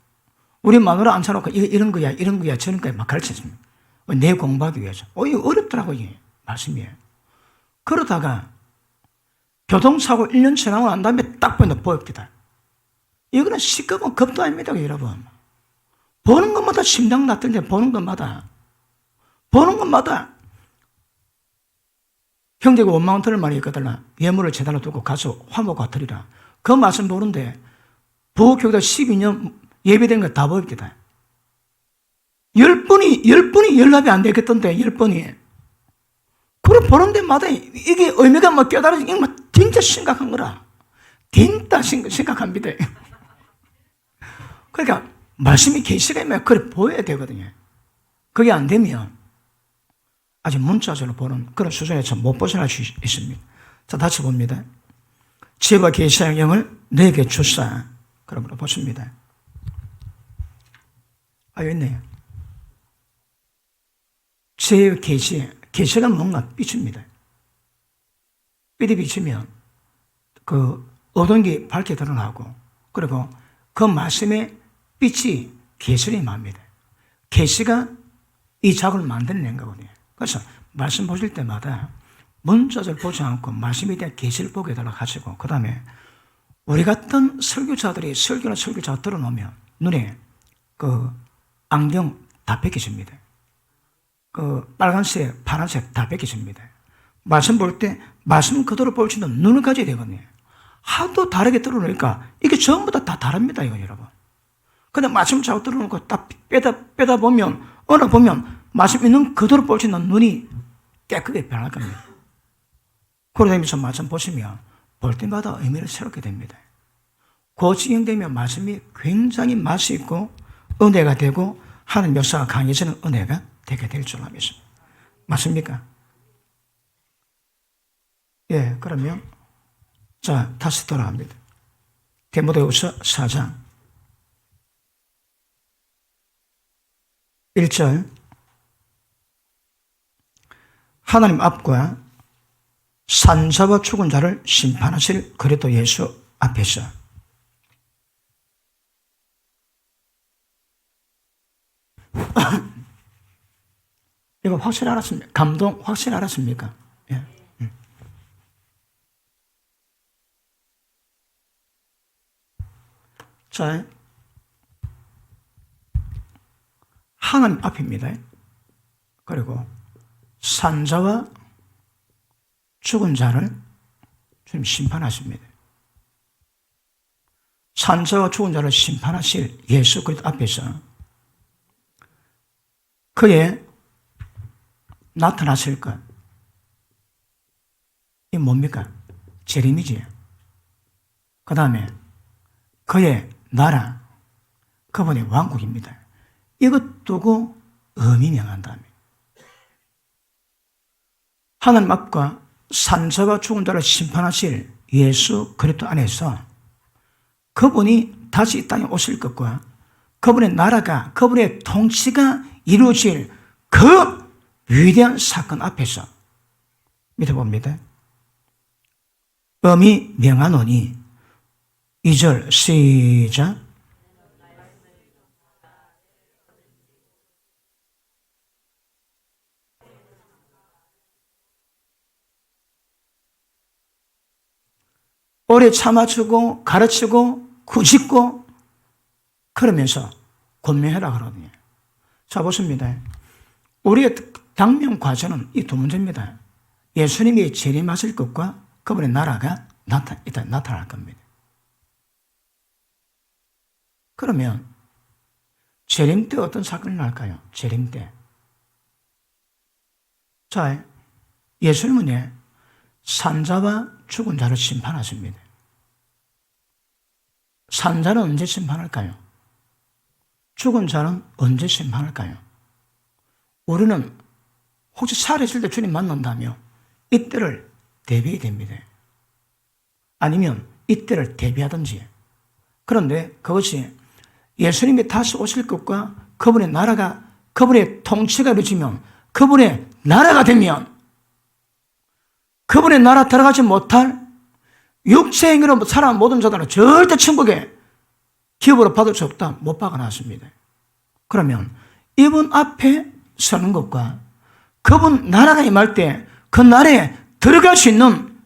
우리 마누라 앉혀놓고 이런 거야 저런 거야 막 가르쳤습니다. 내 공부하기 위해서. 이거 어렵더라고요. 이게 말씀이에요. 그러다가 교통사고 1년 지나고 난 다음에 딱 보니까 보입니다. 이거는 시급은 겁도 아닙니다. 여러분. 보는 것마다 심장 났던데 보는 것마다 형제가 원망 들을 말이 있거든. 예물을 제단에 두고 가서 화목과 드리라. 그 말씀 보는데 부교육다 12년 예배된 거 다 보입니다. 10분이 연락이 안 되겠던데 10분이. 그걸 보는 데마다 이게 의미가 뭐 깨달아지는 이게 뭐 진짜 심각한 거라. 진짜 심각합니다. 그러니까 말씀이 계시가 있으면 그걸 보여야 되거든요. 그게 안 되면 아직 문자적으로 보는 그런 수준에서 못 벗어날 수 있습니다. 자, 다시 봅니다. 지혜와 계시의 영을 내게 주사. 그러므로 보십니다. 여기 있네요. 지혜의 계시가 뭔가 비춥니다. 빛이 비치면 그 어두운 게 밝게 드러나고 그리고 그 말씀의 빛이 계시를 임합니다. 계시가 이 작업을 만들어낸 거거든요. 그래서 말씀 보실 때마다 문자를 보지 않고 말씀에 대한 계시를 보게 해달라고 하시고, 그 다음에 우리 같은 설교자들이 설교나 설교자 들어놓으면 눈에 그 안경 다 벗겨집니다. 그 빨간색, 파란색 다 벗겨집니다. 말씀 볼 때 말씀 그대로 볼 수 있는 눈을 가져야 되거든요. 하도 다르게 들어놓으니까 이게 전부 다 다릅니다, 이거 여러분. 근데 말씀 자꾸 들어놓고 딱 빼다 보면, 어느 보면 말씀 있는 그대로 볼 수 있는 눈이 깨끗하게 변할 겁니다. 그러면서 말씀 보시면 볼 때마다 의미를 새롭게 됩니다. 그 진행되면 말씀이 굉장히 맛이 있고 은혜가 되고 하나님 역사가 강해지는 은혜가 되게 될 줄 믿습니다. 맞습니까? 예, 그러면 자, 다시 돌아갑니다. 디모데후서 4장 1절, 하나님 앞과 산자와 죽은 자를 심판하실 그리스도 예수 앞에서. 이거 확실히 알았습니까? 감동 확실히 알았습니까? 예. 자, 하나님 앞입니다. 그리고 산자와 죽은 자를 주님 심판하십니다. 산자와 죽은 자를 심판하실 예수 그리스도 앞에서 그의 나타나실 것. 이 뭡니까? 재림이지. 그 다음에 그의 나라, 그분의 왕국입니다. 이것 두고 의미 명한다며. 하나님 앞과 산자와 죽은 자를 심판하실 예수 그리스도 안에서 그분이 다시 이 땅에 오실 것과 그분의 나라가, 그분의 통치가 이루어질 그 위대한 사건 앞에서 믿어봅니다. 의미 명하노니 2절 시작. 오래 참아주고 가르치고 꾸짖고 그러면서 권면해라 그러거든요. 자, 보십니다. 우리의 당면 과제는 이 두 문제입니다. 예수님이 재림하실 것과 그분의 나라가 나타날 겁니다. 그러면 재림 때 어떤 사건이 날까요? 재림 때. 자, 예수님은 산자와 죽은 자를 심판하십니다. 산자는 언제 심판할까요? 죽은 자는 언제 심판할까요? 우리는 혹시 살아있을 때 주님 만난다며 이때를 대비해야 됩니다. 아니면 이때를 대비하든지. 그런데 그것이 예수님이 다시 오실 것과 그분의 나라가, 그분의 통치가 이루어지면, 그분의 나라가 되면 그분의 나라 들어가지 못할 육체행위로 살아온 모든 자들은 절대 천국에 기업으로 받을 수 없다. 못 박아놨습니다. 그러면 이분 앞에 서는 것과 그분 나라가 임할 때 그 나라에 들어갈 수 있는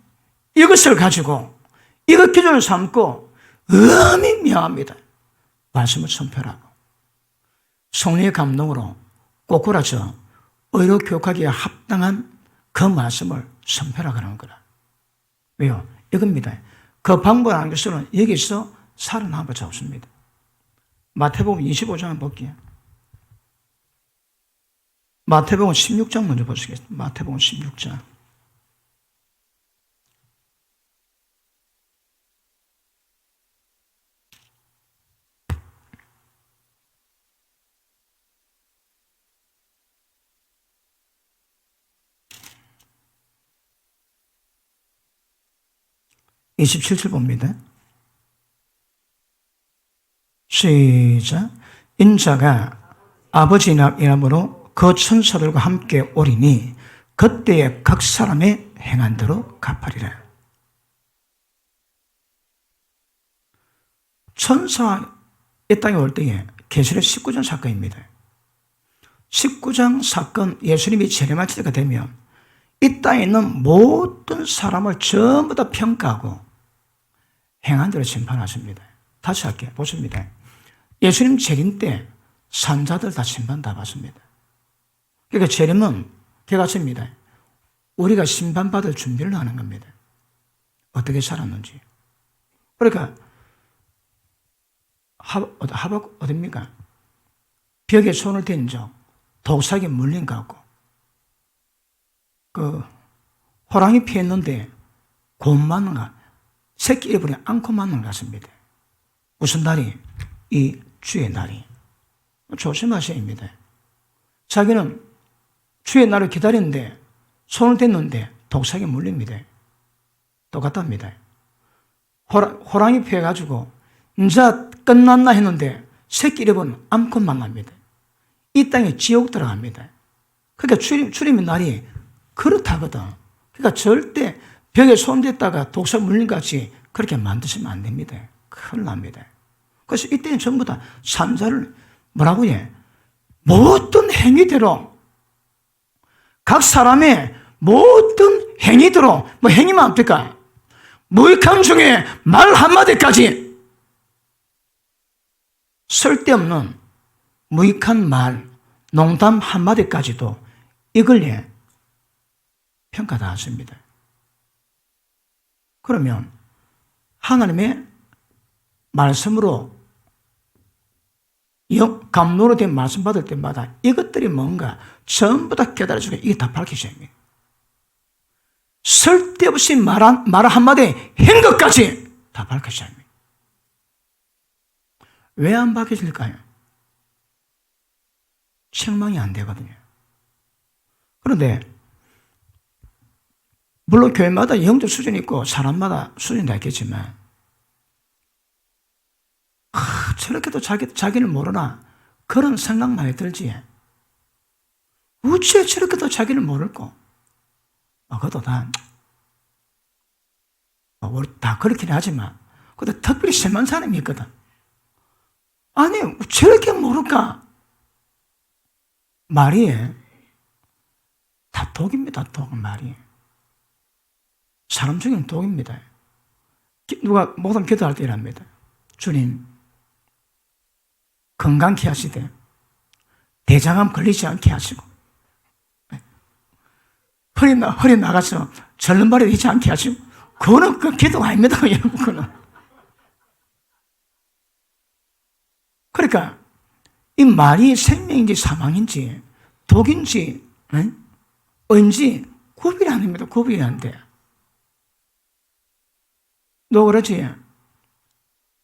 이것을 가지고 이것 기준을 삼고 의미 명합니다. 말씀을 선포하고 성령의 감동으로 꼬꾸라져 의로 교육하기에 합당한 그 말씀을 선포하라고 하는 거라. 왜요? 이겁니다. 그 방법을 안 것은 여기서 살아남을 수 없습니다. 마태복음 25장 한번 볼게요. 마태복음 16장 먼저 보시겠습니다. 마태복음 16장. (27절) 봅니다. 시작. 인자가 아버지 이름으로 그 천사들과 함께 오리니 그때에 각 사람의 행한 대로 갚으리라. 천사가 이 땅에 올 때에 계시록 19장 사건입니다. 19장 사건, 예수님이 재림하시게 되면 이 땅에 있는 모든 사람을 전부 다 평가하고 행한 대로 심판하십니다. 다시 할게요. 보십니다. 예수님 재림 때 산자들 다 심판 다 받습니다. 그러니까 재림은 개같습니다. 우리가 심판받을 준비를 하는 겁니다. 어떻게 살았는지. 그러니까 하박 어딥니까? 벽에 손을 댄 적, 독사에게 물린 것 같고, 호랑이 피했는데 곰 맞는 거, 새끼 입으로 안고 맞는 것 같습니다. 무슨 날이? 이 주의 날이. 조심하셔야 합니다. 자기는 주의 날을 기다리는데 손을 댔는데 독사에게 물립니다. 똑같답니다. 호랑이 피해가지고 이제 끝났나 했는데 새끼 입은 암컷 만납니다. 이 땅에 지옥 들어갑니다. 그러니까 주님의 날이 그렇다거든. 그러니까 절대 벽에 손댔다가 독사 물린 같이 그렇게 만드시면 안 됩니다. 큰일 납니다. 그래서 이때는 전부 다 산자를 뭐라고 해? 모든 행위대로 각 사람의 모든 행위대로 뭐 행위만 합니까? 무익함 중에 말 한마디까지 쓸데없는 무익한 말, 농담 한마디까지도 이걸 평가 다 하십니다. 그러면 하나님의 말씀으로 감로로 된 말씀 받을 때마다 이것들이 뭔가 전부 다 깨달아주고 이게 다 밝혀져야 합니다. 쓸데없이 말 한마디 한 것까지 다 밝혀져야 합니다. 왜 안 밝혀질까요? 책망이 안 되거든요. 그런데 물론 교회마다 영적 수준이 있고 사람마다 수준이 다 있겠지만 저렇게도 자기를 모르나 그런 생각만 들지 어째 저렇게도 자기를 모를까? 그것도 다 그렇긴 하지만 근데 특별히 심한 사람이 있거든. 아니 저렇게 모를까? 말이 다 독입니다. 말이 사람 중에는 독입니다. 누가 모든 기도할 때 이랍니다. 주님 건강케 하시되 대장암 걸리지 않게 하시고 허리 나가서 절름발이 되지 않게 하시고 그거는 그 기도가 아닙니다. 여러분 그거는. 그러니까 이 말이 생명인지 사망인지 독인지 은지 구별이 안 됩니다. 구별이 안 돼. 너 그러지?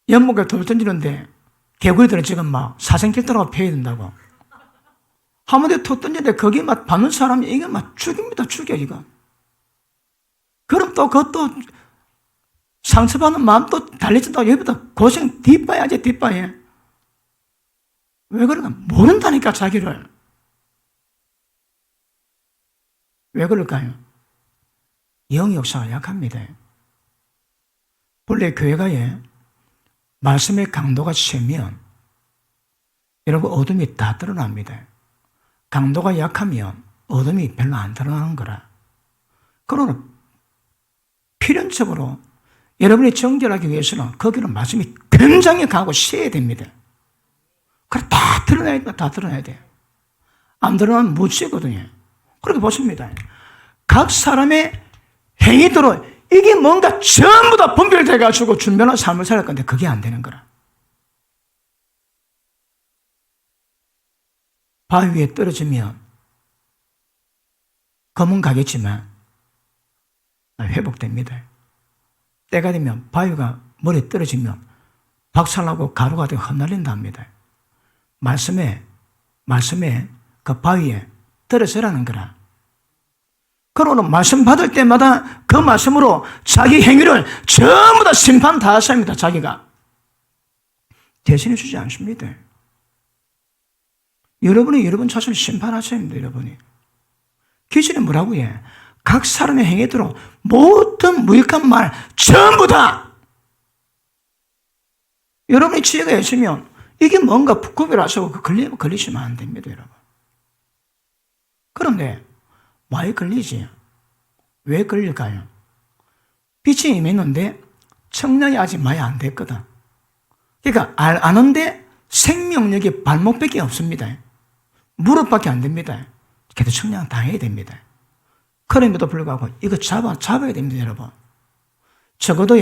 연못에 돌 던지는데 개구리들은 지금 막 사생길도라고 패야 된다고. 한번에 톡 던지는데 거기 막 받는 사람이 이게 막 죽입니다. 죽여 이거. 그럼 또 그것도 상처받는 마음 또 달래진다고 여기부터 고생 뒷바야지 뒷바에. 왜 그러나? 모른다니까 자기를. 왜 그럴까요? 영 역사가 약합니다. 본래 교회가 말씀의 강도가 세면 여러분 어둠이 다 드러납니다. 강도가 약하면 어둠이 별로 안 드러나는 거라. 그러나 필연적으로 여러분이 정결하기 위해서는 거기는 말씀이 굉장히 강하고 세야 됩니다. 그래 다 드러나야 돼. 다 드러나야 돼. 안 드러나면 묻히거든요. 그렇게 보십니다. 각 사람의 행위대로 이게 뭔가 전부 다 분별돼가지고 준변한 삶을 살 건데 그게 안 되는 거라. 바위 위에 떨어지면 검은 가겠지만 회복됩니다. 때가 되면 바위가 머리에 떨어지면 박살나고 가루가 되고 흩날린답니다. 말씀에 그 바위에 떨어져라는 거라. 그러므로 말씀 받을 때마다 그 말씀으로 자기 행위를 전부 다 심판 다 하십니다. 자기가 대신해 주지 않습니다. 여러분이 여러분 자신을 심판하셔야 합니다. 여러분이 기준이 뭐라고 해? 각 사람의 행위대로 모든 무익한 말 전부 다 여러분의 지혜가 있으면 이게 뭔가 구별하시고 걸리시면 안 됩니다, 여러분. 그런데 많이 걸리지. 왜 걸릴까요? 빛이 임했는데 청량이 아직 많이 안 됐거든. 그러니까 아는데 생명력이 발목밖에 없습니다. 무릎밖에 안 됩니다. 그래도 청량 당해야 됩니다. 그럼에도 불구하고 이거 잡아야 됩니다, 여러분. 적어도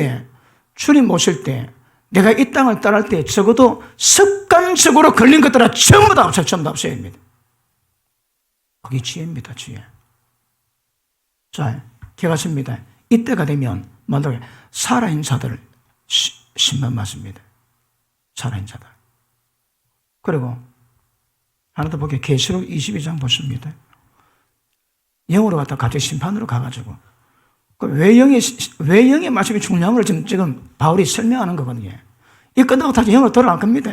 주님 모실 때 내가 이 땅을 떠날 때 적어도 습관적으로 걸린 것들은 전부 다 없어야 됩니다. 그게 지혜입니다, 지혜. 자, 기억하십니다. 이때가 되면 만약에 살아있는 자들을 심판받습니다. 살아있는 자들. 그리고 하나 더 볼게요. 계시록 22장 보십니다. 영으로 갔다 갑자기 심판으로 가가지고 왜 영의 말씀이 중요한 걸 지금 바울이 설명하는 거거든요. 이 끝나고 다시 영으로 돌아갈 겁니다.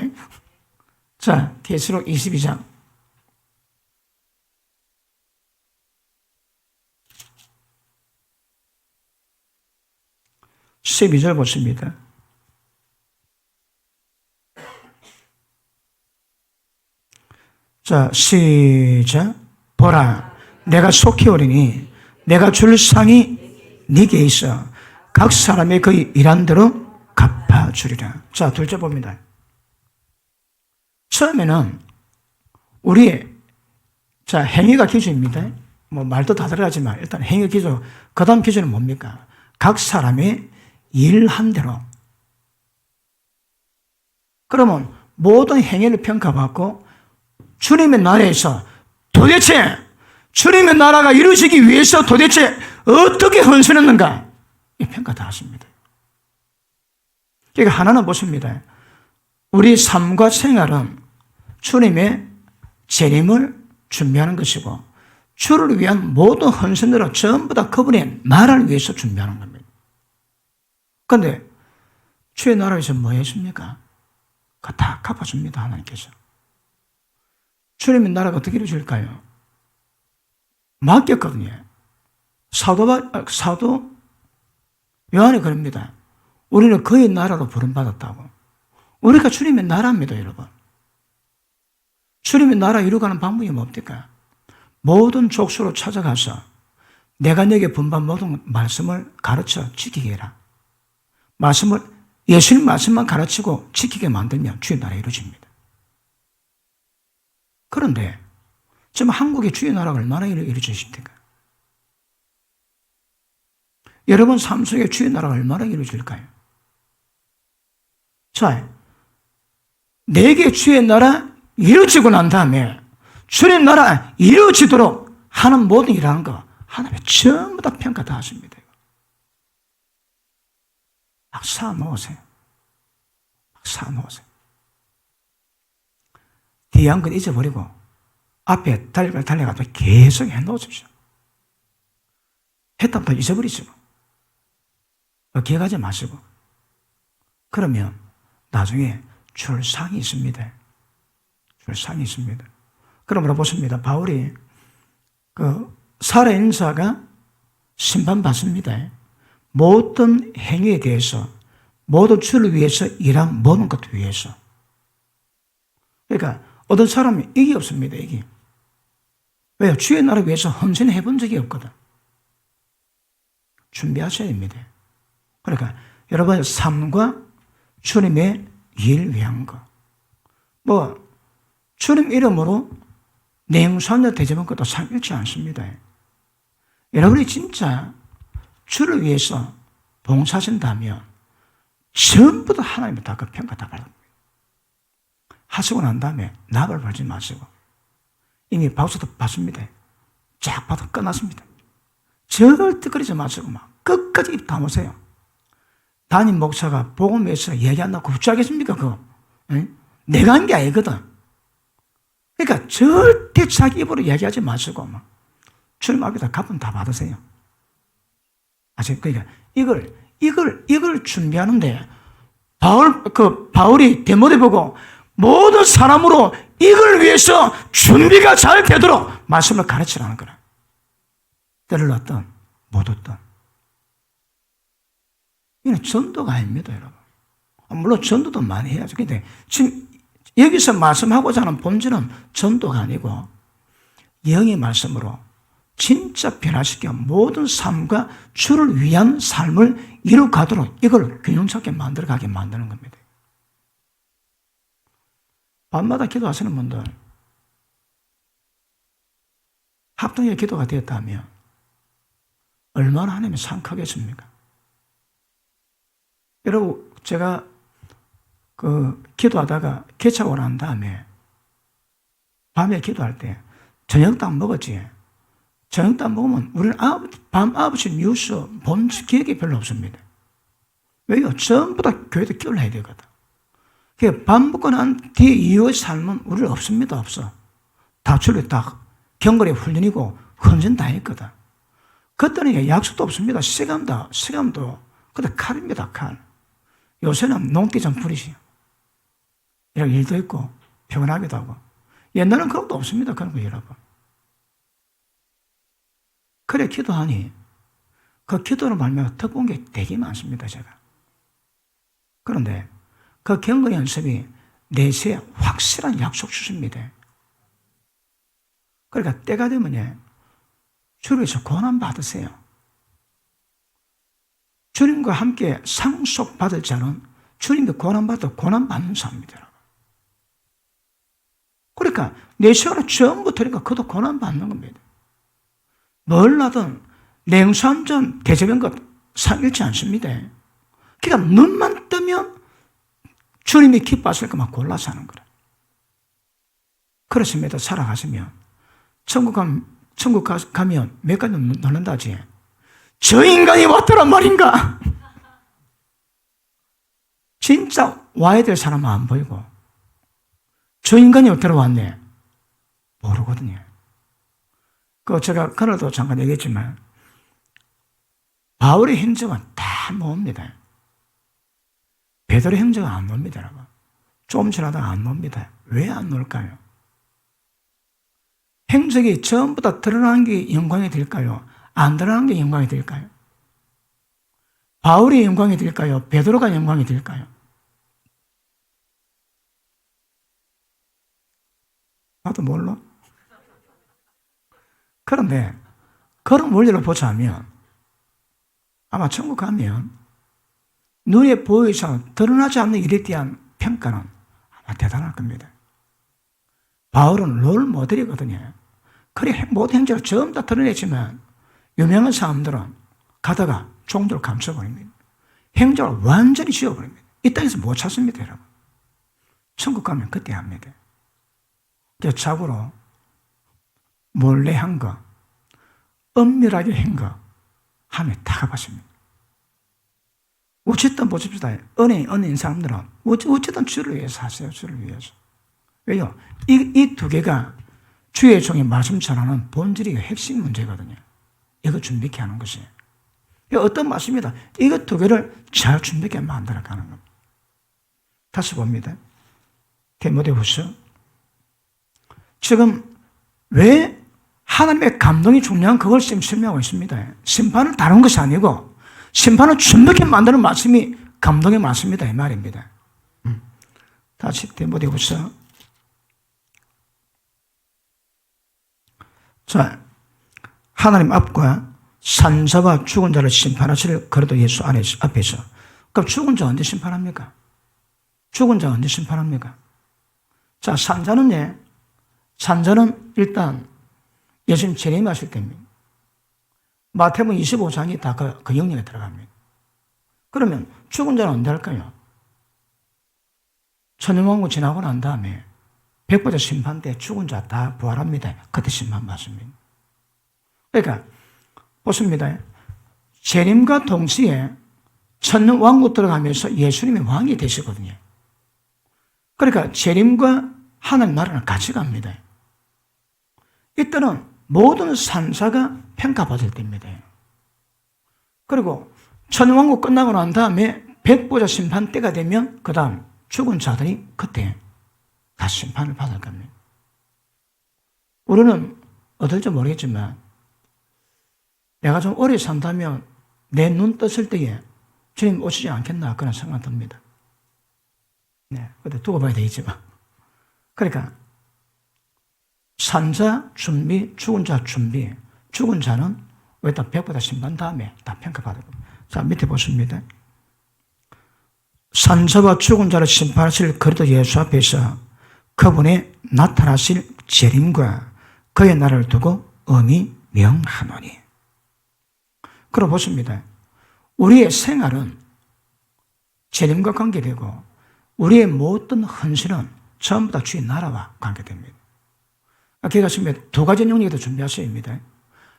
자, 계시록 22장. (12절) 보십니다. 자, 시작. 보라, 내가 속히 오리니 내가 줄 상이 네게 있어 각 사람의 그 일한 대로 갚아주리라. 자, 둘째 봅니다. 처음에는 행위가 기준입니다. 뭐 말도 다 들어가지만 일단 행위 기준. 그 다음 기준은 뭡니까? 각 사람의 일한 대로. 그러면 모든 행위를 평가받고 주님의 나라에서 도대체 주님의 나라가 이루어지기 위해서 도대체 어떻게 헌신했는가? 이 평가 다 하십니다. 그러니까 하나는 보십니다. 우리 삶과 생활은 주님의 재림을 준비하는 것이고 주를 위한 모든 헌신들은 전부 다 그분의 나라를 위해서 준비하는 겁니다. 그런데 주의 나라에서 뭐 했습니까? 그거 다 갚아줍니다, 하나님께서. 주님의 나라가 어떻게 이루어질까요? 맡겼거든요. 사도 요한이 그럽니다. 우리는 그의 나라로 부름받았다고. 우리가 주님의 나라입니다, 여러분. 주님의 나라 이루어가는 방법이 뭡니까? 모든 족속으로 찾아가서 내가 너에게 분반 모든 말씀을 가르쳐 지키게 해라. 예수님 말씀만 가르치고 지키게 만들면 주의 나라 이루어집니다. 그런데 지금 한국의 주의 나라가 얼마나 이루어지십니까? 여러분 삶 속에 주의 나라가 얼마나 이루어질까요? 자, 내게 주의 나라 이루어지고 난 다음에 주의 나라 이루어지도록 하는 모든 일하는 거 하나님이 전부 다 평가 다 하십니다. 막 쌓아놓으세요. 뒤에 한 건 잊어버리고 앞에 달려가서 계속 해놓으십시오. 했다면 더 잊어버리시고 기억하지 마시고 그러면 나중에 출상이 있습니다. 출상이 있습니다. 그러므로 보십니다. 바울이 살아있는 자가 심판받습니다. 모든 행위에 대해서 모든 주를 위해서 일한 모든 것 위해서. 그러니까 어떤 사람이 이게 없습니다. 이게. 왜요? 주의 나라 위해서 헌신해 본 적이 없거든. 준비하셔야 됩니다. 그러니까 여러분의 삶과 주님의 일 위한 거. 주님 이름으로 내용산녀 대접한 것도 상하지 않습니다. 여러분이 진짜 주를 위해서 봉사하신다면 전부 다 하나님의 다 그 평가 다 받습니다. 하시고 난 다음에 나발 벌지 마시고 이미 박수도 받습니다. 쫙 받아 끝났습니다. 절대 그러지 마시고 막 끝까지 입 다무세요. 담임 목사가 복음에서 얘기한다고 어쩌겠습니까? 그거 내가 한 게 아니거든. 그러니까 절대 자기 입으로 얘기하지 마시고 막 주님 앞에다 갚은 다 받으세요. 그러니까 이걸 준비하는데 바울이 데모데 보고 모든 사람으로 이걸 위해서 준비가 잘 되도록 말씀을 가르치라는 거라. 때를 놨던 못 얻던. 이는 전도가 아닙니다, 여러분. 물론 전도도 많이 해야죠. 근데 지금 여기서 말씀하고자 하는 본질은 전도가 아니고 영의 말씀으로 진짜 변화시켜 모든 삶과 주를 위한 삶을 이루가도록 이걸 균형잡게 만들어가게 만드는 겁니다. 밤마다 기도하시는 분들 합동의 기도가 되었다면 얼마나 하나님이 상하겠습니까? 여러분, 제가 기도하다가 개차고 난 다음에 밤에 기도할 때 저녁도 안 먹었지. 저녁도 안 먹으면 우리는 밤 9시 뉴스 본 기억이 별로 없습니다. 왜요? 전부 다 교회도 끼올라야 되거든. 밥 먹고 난 뒤에 이후의 삶은 우리 없습니다. 없어. 다 출리 딱 경거리 훈련이고 헌신 다 했거든. 그때는 약속도 없습니다. 시간도 그때 칼입니다. 칼. 요새는 농기장 부리시. 이런 일도 있고 피곤하기도 하고. 옛날에는 그런 것도 없습니다. 그런 거 여러분. 그래 기도하니 그 기도로 말미암아 득본 게 되게 많습니다. 제가. 그런데 그 경건 연습이 내세에 확실한 약속 주십니다. 그러니까 때가 되면 주님께서 고난 받으세요. 주님과 함께 상속받을 자는 주님의 고난 받는 사람입니다. 그러니까 내 시간을 전부 들으니까 그도 고난 받는 겁니다. 뭘 하든 냉수한전 대접한 것 상일치 않습니다. 그러니까 눈만 뜨면 주님이 기뻐하실 것만 골라서 하는 거라. 그렇습니다. 살아가시면 천국 가면 몇 가지 넣는다지. 저 인간이 왔더란 말인가? 진짜 와야 될 사람은 안 보이고 저 인간이 어디로 왔네? 모르거든요. 제가 그날도 잠깐 얘기했지만 바울의 행적은 다 모읍니다. 베드로의 행적은 안 모읍니다. 여러분. 조금 지나다가 안 모읍니다. 왜 안 모을까요? 행적이 전부 다 드러나는 게 영광이 될까요? 안 드러나는 게 영광이 될까요? 바울이 영광이 될까요? 베드로가 영광이 될까요? 나도 몰라. 그런데 그런 원리로 보자면 아마 천국 가면 눈에 보이지 드러나지 않는 일에 대한 평가는 아마 대단할 겁니다. 바울은 롤 모델이거든요. 그래 모든 행적을 전부 다 드러냈지만 유명한 사람들은 가다가 종들을 감춰버립니다. 행적을 완전히 지워버립니다. 이 땅에서 못 찾습니다. 여러분. 천국 가면 그때 합니다. 자고로 몰래 한 거, 은밀하게 한 거 하면 다 가봤습니다. 어쨌든 보십시다. 은혜인 사람들은 어쨌든 주를 위해서 하세요. 주를 위해서. 왜요? 이 두 개가 주의 종의 말씀 전하는 본질이 핵심 문제거든요. 이거 준비케 하는 것이. 어떤 말씀이다. 이거 두 개를 잘 준비케 만들어가는 겁니다. 다시 봅니다. 디모데후서. 지금 왜 하나님의 감동이 중요한 그걸 지금 설명하고 있습니다. 심판을 다룬 것이 아니고 심판을 준비케 만드는 말씀이 감동의 말씀이다 이 말입니다. 다시 디모데후서. 자, 하나님 앞과 산자와 죽은 자를 심판하실 그리스도 예수 앞에서. 그럼 죽은 자 언제 심판합니까? 죽은 자 언제 심판합니까? 자, 산자는 일단 예수님 재림하실 때입니다. 마태복음 25장이 다 그 영역에 들어갑니다. 그러면 죽은 자는 언제 할까요? 천년왕국 지나고 난 다음에 백보자 심판 때 죽은 자 다 부활합니다. 그때 심판 받습니다. 그러니까 보십니다. 재림과 동시에 천년왕국 들어가면서 예수님이 왕이 되시거든요. 그러니까 재림과 하나님 나라는 같이 갑니다. 이때는 모든 산사가 평가받을 때입니다. 그리고 천왕국 끝나고 난 다음에 백보자 심판 때가 되면 그 다음 죽은 자들이 그때 다 심판을 받을 겁니다. 우리는 어떨지 모르겠지만 내가 좀 오래 산다면 내 눈 떴을 때에 주님 오시지 않겠나 그런 생각 듭니다. 네, 그때 두고 봐야 되겠지만. 그러니까, 산자 준비, 죽은 자 준비. 죽은 자는 왜다 백보다 심판 다음에 다 평가받을 겁니다. 자, 밑에 보십니다. 산자와 죽은 자를 심판하실 그리스도 예수 앞에서 그분의 나타나실 재림과 그의 날을 두고 엄히 명하노니. 그럼 보십니다. 우리의 생활은 재림과 관계되고 우리의 모든 헌신은 전부 다 주의 나라와 관계됩니다. 그러니까 지금 두 가지 영역에도 준비하셔야 합니다.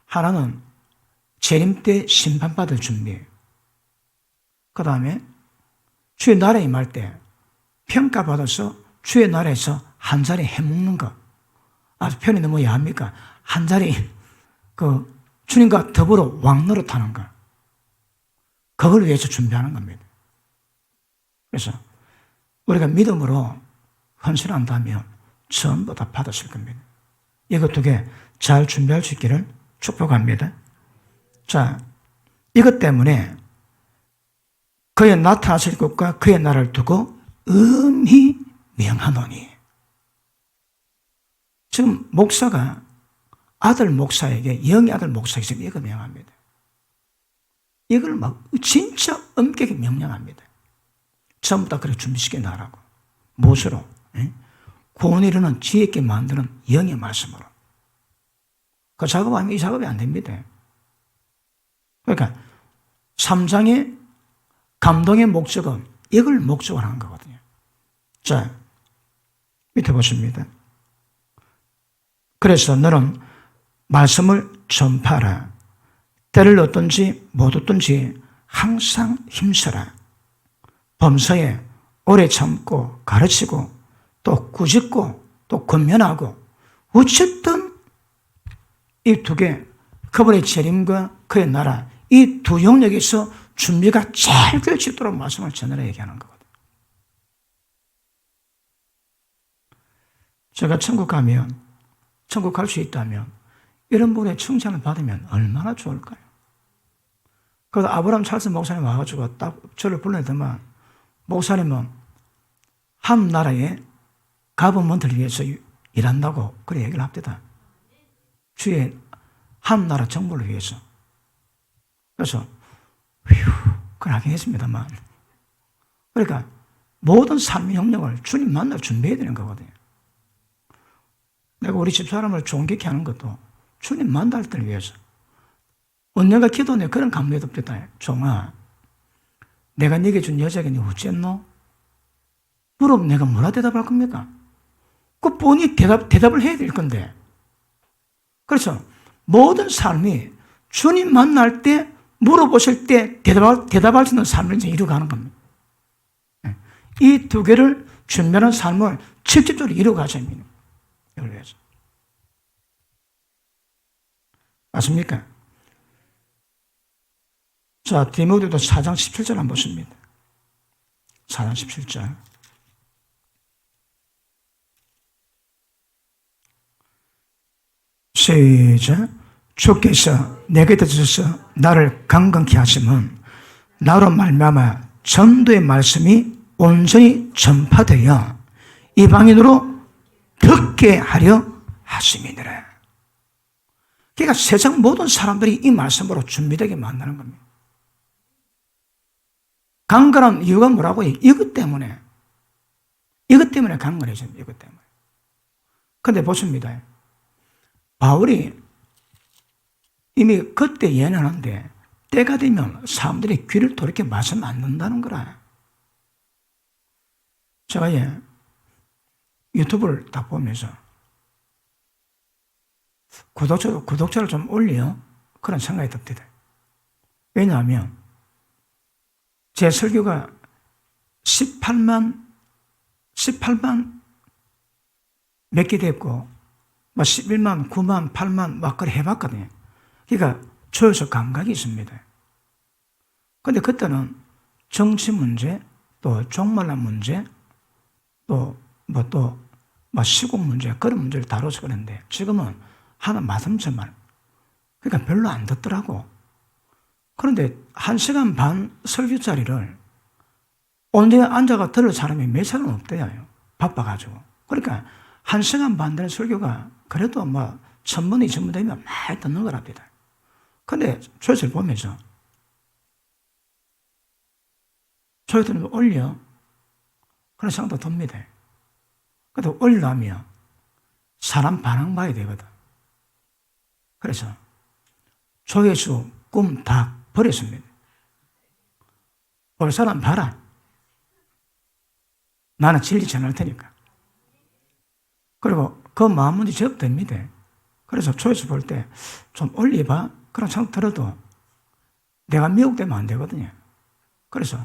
하나는 재림 때 심판받을 준비. 그 다음에 주의 나라에 임할 때 평가받아서 주의 나라에서 한 자리 해먹는 것. 아주 편이 너무 야합니까? 한 자리 주님과 더불어 왕노릇하는 것. 그걸 위해서 준비하는 겁니다. 그래서 우리가 믿음으로 헌신한다면 전부 다 받으실 겁니다. 이것 두 개 잘 준비할 수 있기를 축복합니다. 자, 이것 때문에 그의 나타나실 것과 그의 날을 두고 엄히 명하노니. 지금 목사가 아들 목사에게, 영의 아들 목사에게 이거 명합니다. 이걸 막 진짜 엄격히 명령합니다. 전부 다 그렇게 준비시켜 나라고. 무엇으로? 구원을 이루는 지혜 있게 만드는 영의 말씀으로. 그 작업 아니면 이 작업이 안 됩니다. 그러니까 3장의 감동의 목적은 이걸 목적으로 하는 거거든요. 자, 밑에 보십니다. 그래서 너는 말씀을 전파하라. 때를 얻든지 못 얻든지 항상 힘써라. 범사에 오래 참고 가르치고 또 꾸짖고 또 권면하고 어쨌든 이 두 개, 그분의 재림과 그의 나라, 이 두 영역에서 준비가 잘 될 수 있도록 말씀을 전하라 얘기하는 거거든요. 제가 천국 가면, 천국 갈 수 있다면 이런 분의 칭찬을 받으면 얼마나 좋을까요? 그래서 아브라함 찰스 목사님 와가지고 딱 저를 불러내더만, 목사님은 한 나라의 가버먼트를 위해서 일한다고 그래 얘기를 합니다. 주의 한 나라 정부를 위해서. 그래서 그걸 하긴 했습니다만, 그러니까 모든 삶의 영역을 주님 만날 준비해야 되는 거거든요. 내가 우리 집사람을 존경케 하는 것도 주님 만날 때를 위해서. 언젠가 기도에 그런 감동이 듭니다. 종아, 내가 네게 준 여자에게 네 어쨌노? 물어보면 내가 뭐라 대답할 겁니까? 그 본인이 대답을 해야 될 건데. 그래서 모든 삶이 주님 만날 때, 물어보실 때 대답할 수 있는 삶을 이제 이루어가는 겁니다. 이 두 개를 준비하는 삶을 직접적으로 이루어가셔야 합니다. 이걸 위해서. 맞습니까? 자, 디모데도 4장 17절 한번 보십니다. 4장 17절. 시작. 주께서 내게 드셔서 나를 강건케 하심은 나로 말미암아 전도의 말씀이 온전히 전파되어 이방인으로 듣게 하려 하심이니라. 그러니까 세상 모든 사람들이 이 말씀으로 준비되게 만드는 겁니다. 강건한 이유가 뭐라고요? 이것 때문에 강건해져요. 이것 때문에. 그런데 보십니다. 바울이 이미 그때 예언하는데 때가 되면 사람들이 귀를 돌이켜 말씀 안 듣는다는 거라. 제가 유튜브를 딱 보면서 구독자를 좀 올려? 그런 생각이 듭니다. 왜냐하면 제 설교가 18만 몇 개 됐고 11만, 9만, 8만 막 그래 해봤거든요. 그러니까 조회수 감각이 있습니다. 그런데 그때는 정치 문제, 또 종말론 문제, 또 시국 문제, 그런 문제를 다뤄서 그랬는데 지금은 하나 마삼천만. 그러니까 별로 안 듣더라고. 그런데 1시간 반 설교짜리를 온전히 앉아가 들을 사람이 몇 사람 없대요. 바빠가지고. 그러니까 1시간 반 되는 설교가 그래도 뭐 1000번, 2000번 되면 많이 듣는 거랍니다. 근데 조회수를 보면서 조회수를 올려. 그런 생각도 듭니다. 그래도 올리려면 사람 반응 봐야 되거든. 그래서 조회수 꿈 다 버렸습니다. 올 사람 봐라. 나는 진리 전할 테니까. 그리고 그 마음문이 접됩니다. 그래서 조회수 볼 때 좀 올려봐. 그런 생각 들어도 내가 미혹되면 안 되거든요. 그래서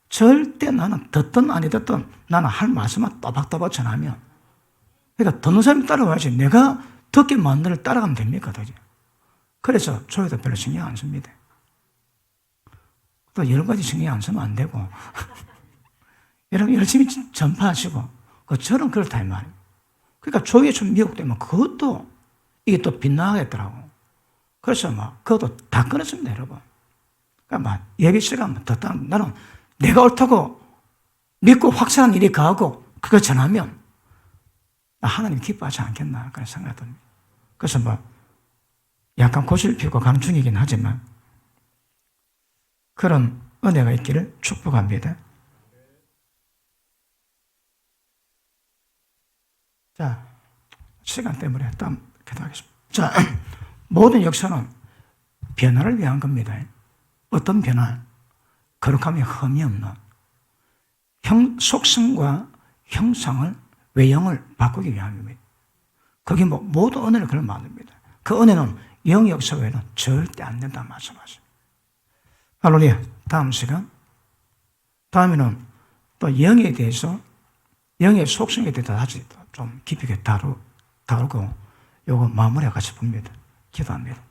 절대 나는 듣든 아니 듣든 나는 할 말씀만 또박또박 전하면, 그러니까 듣는 사람이 따라와야지 내가 듣게 만들어 따라가면 됩니까? 도대체. 그래서 조회도 별로 신경 안 씁니다. 또 여러 가지 신경 안 쓰면 안 되고 여러분 열심히 전파하시고 저는 그렇다 이 말이에요. 그러니까 조회에 좀 미혹되면 그것도 이게 또 빗나가겠더라고. 그래서 그것도 다 끊었습니다, 여러분. 그러니까 예배 시간 듣다 나는 내가 옳다고 믿고 확실한 일이 가고 그거 전하면 하나님 기뻐하지 않겠나 그런 생각이 듭니다. 그래서 약간 고실 피우고 가는 중이긴 하지만 그런 은혜가 있기를 축복합니다. 자, 시간 때문에 다음 기도하겠습니다. 자, 모든 역사는 변화를 위한 겁니다. 어떤 변화? 거룩함에 흠이 없는 속성과 형상을, 외형을 바꾸기 위함입니다. 그게 모든 은혜를 그런 만듭니다. 그 은혜는 영 역사 외에는 절대 안 된다 말씀하십니다. 할렐루야. 다음 시간. 다음에는 또 영에 대해서, 영의 속성에 대해서 다시 좀 깊이 있게 다루고 요거 마무리와 같이 봅니다. 기도합니다.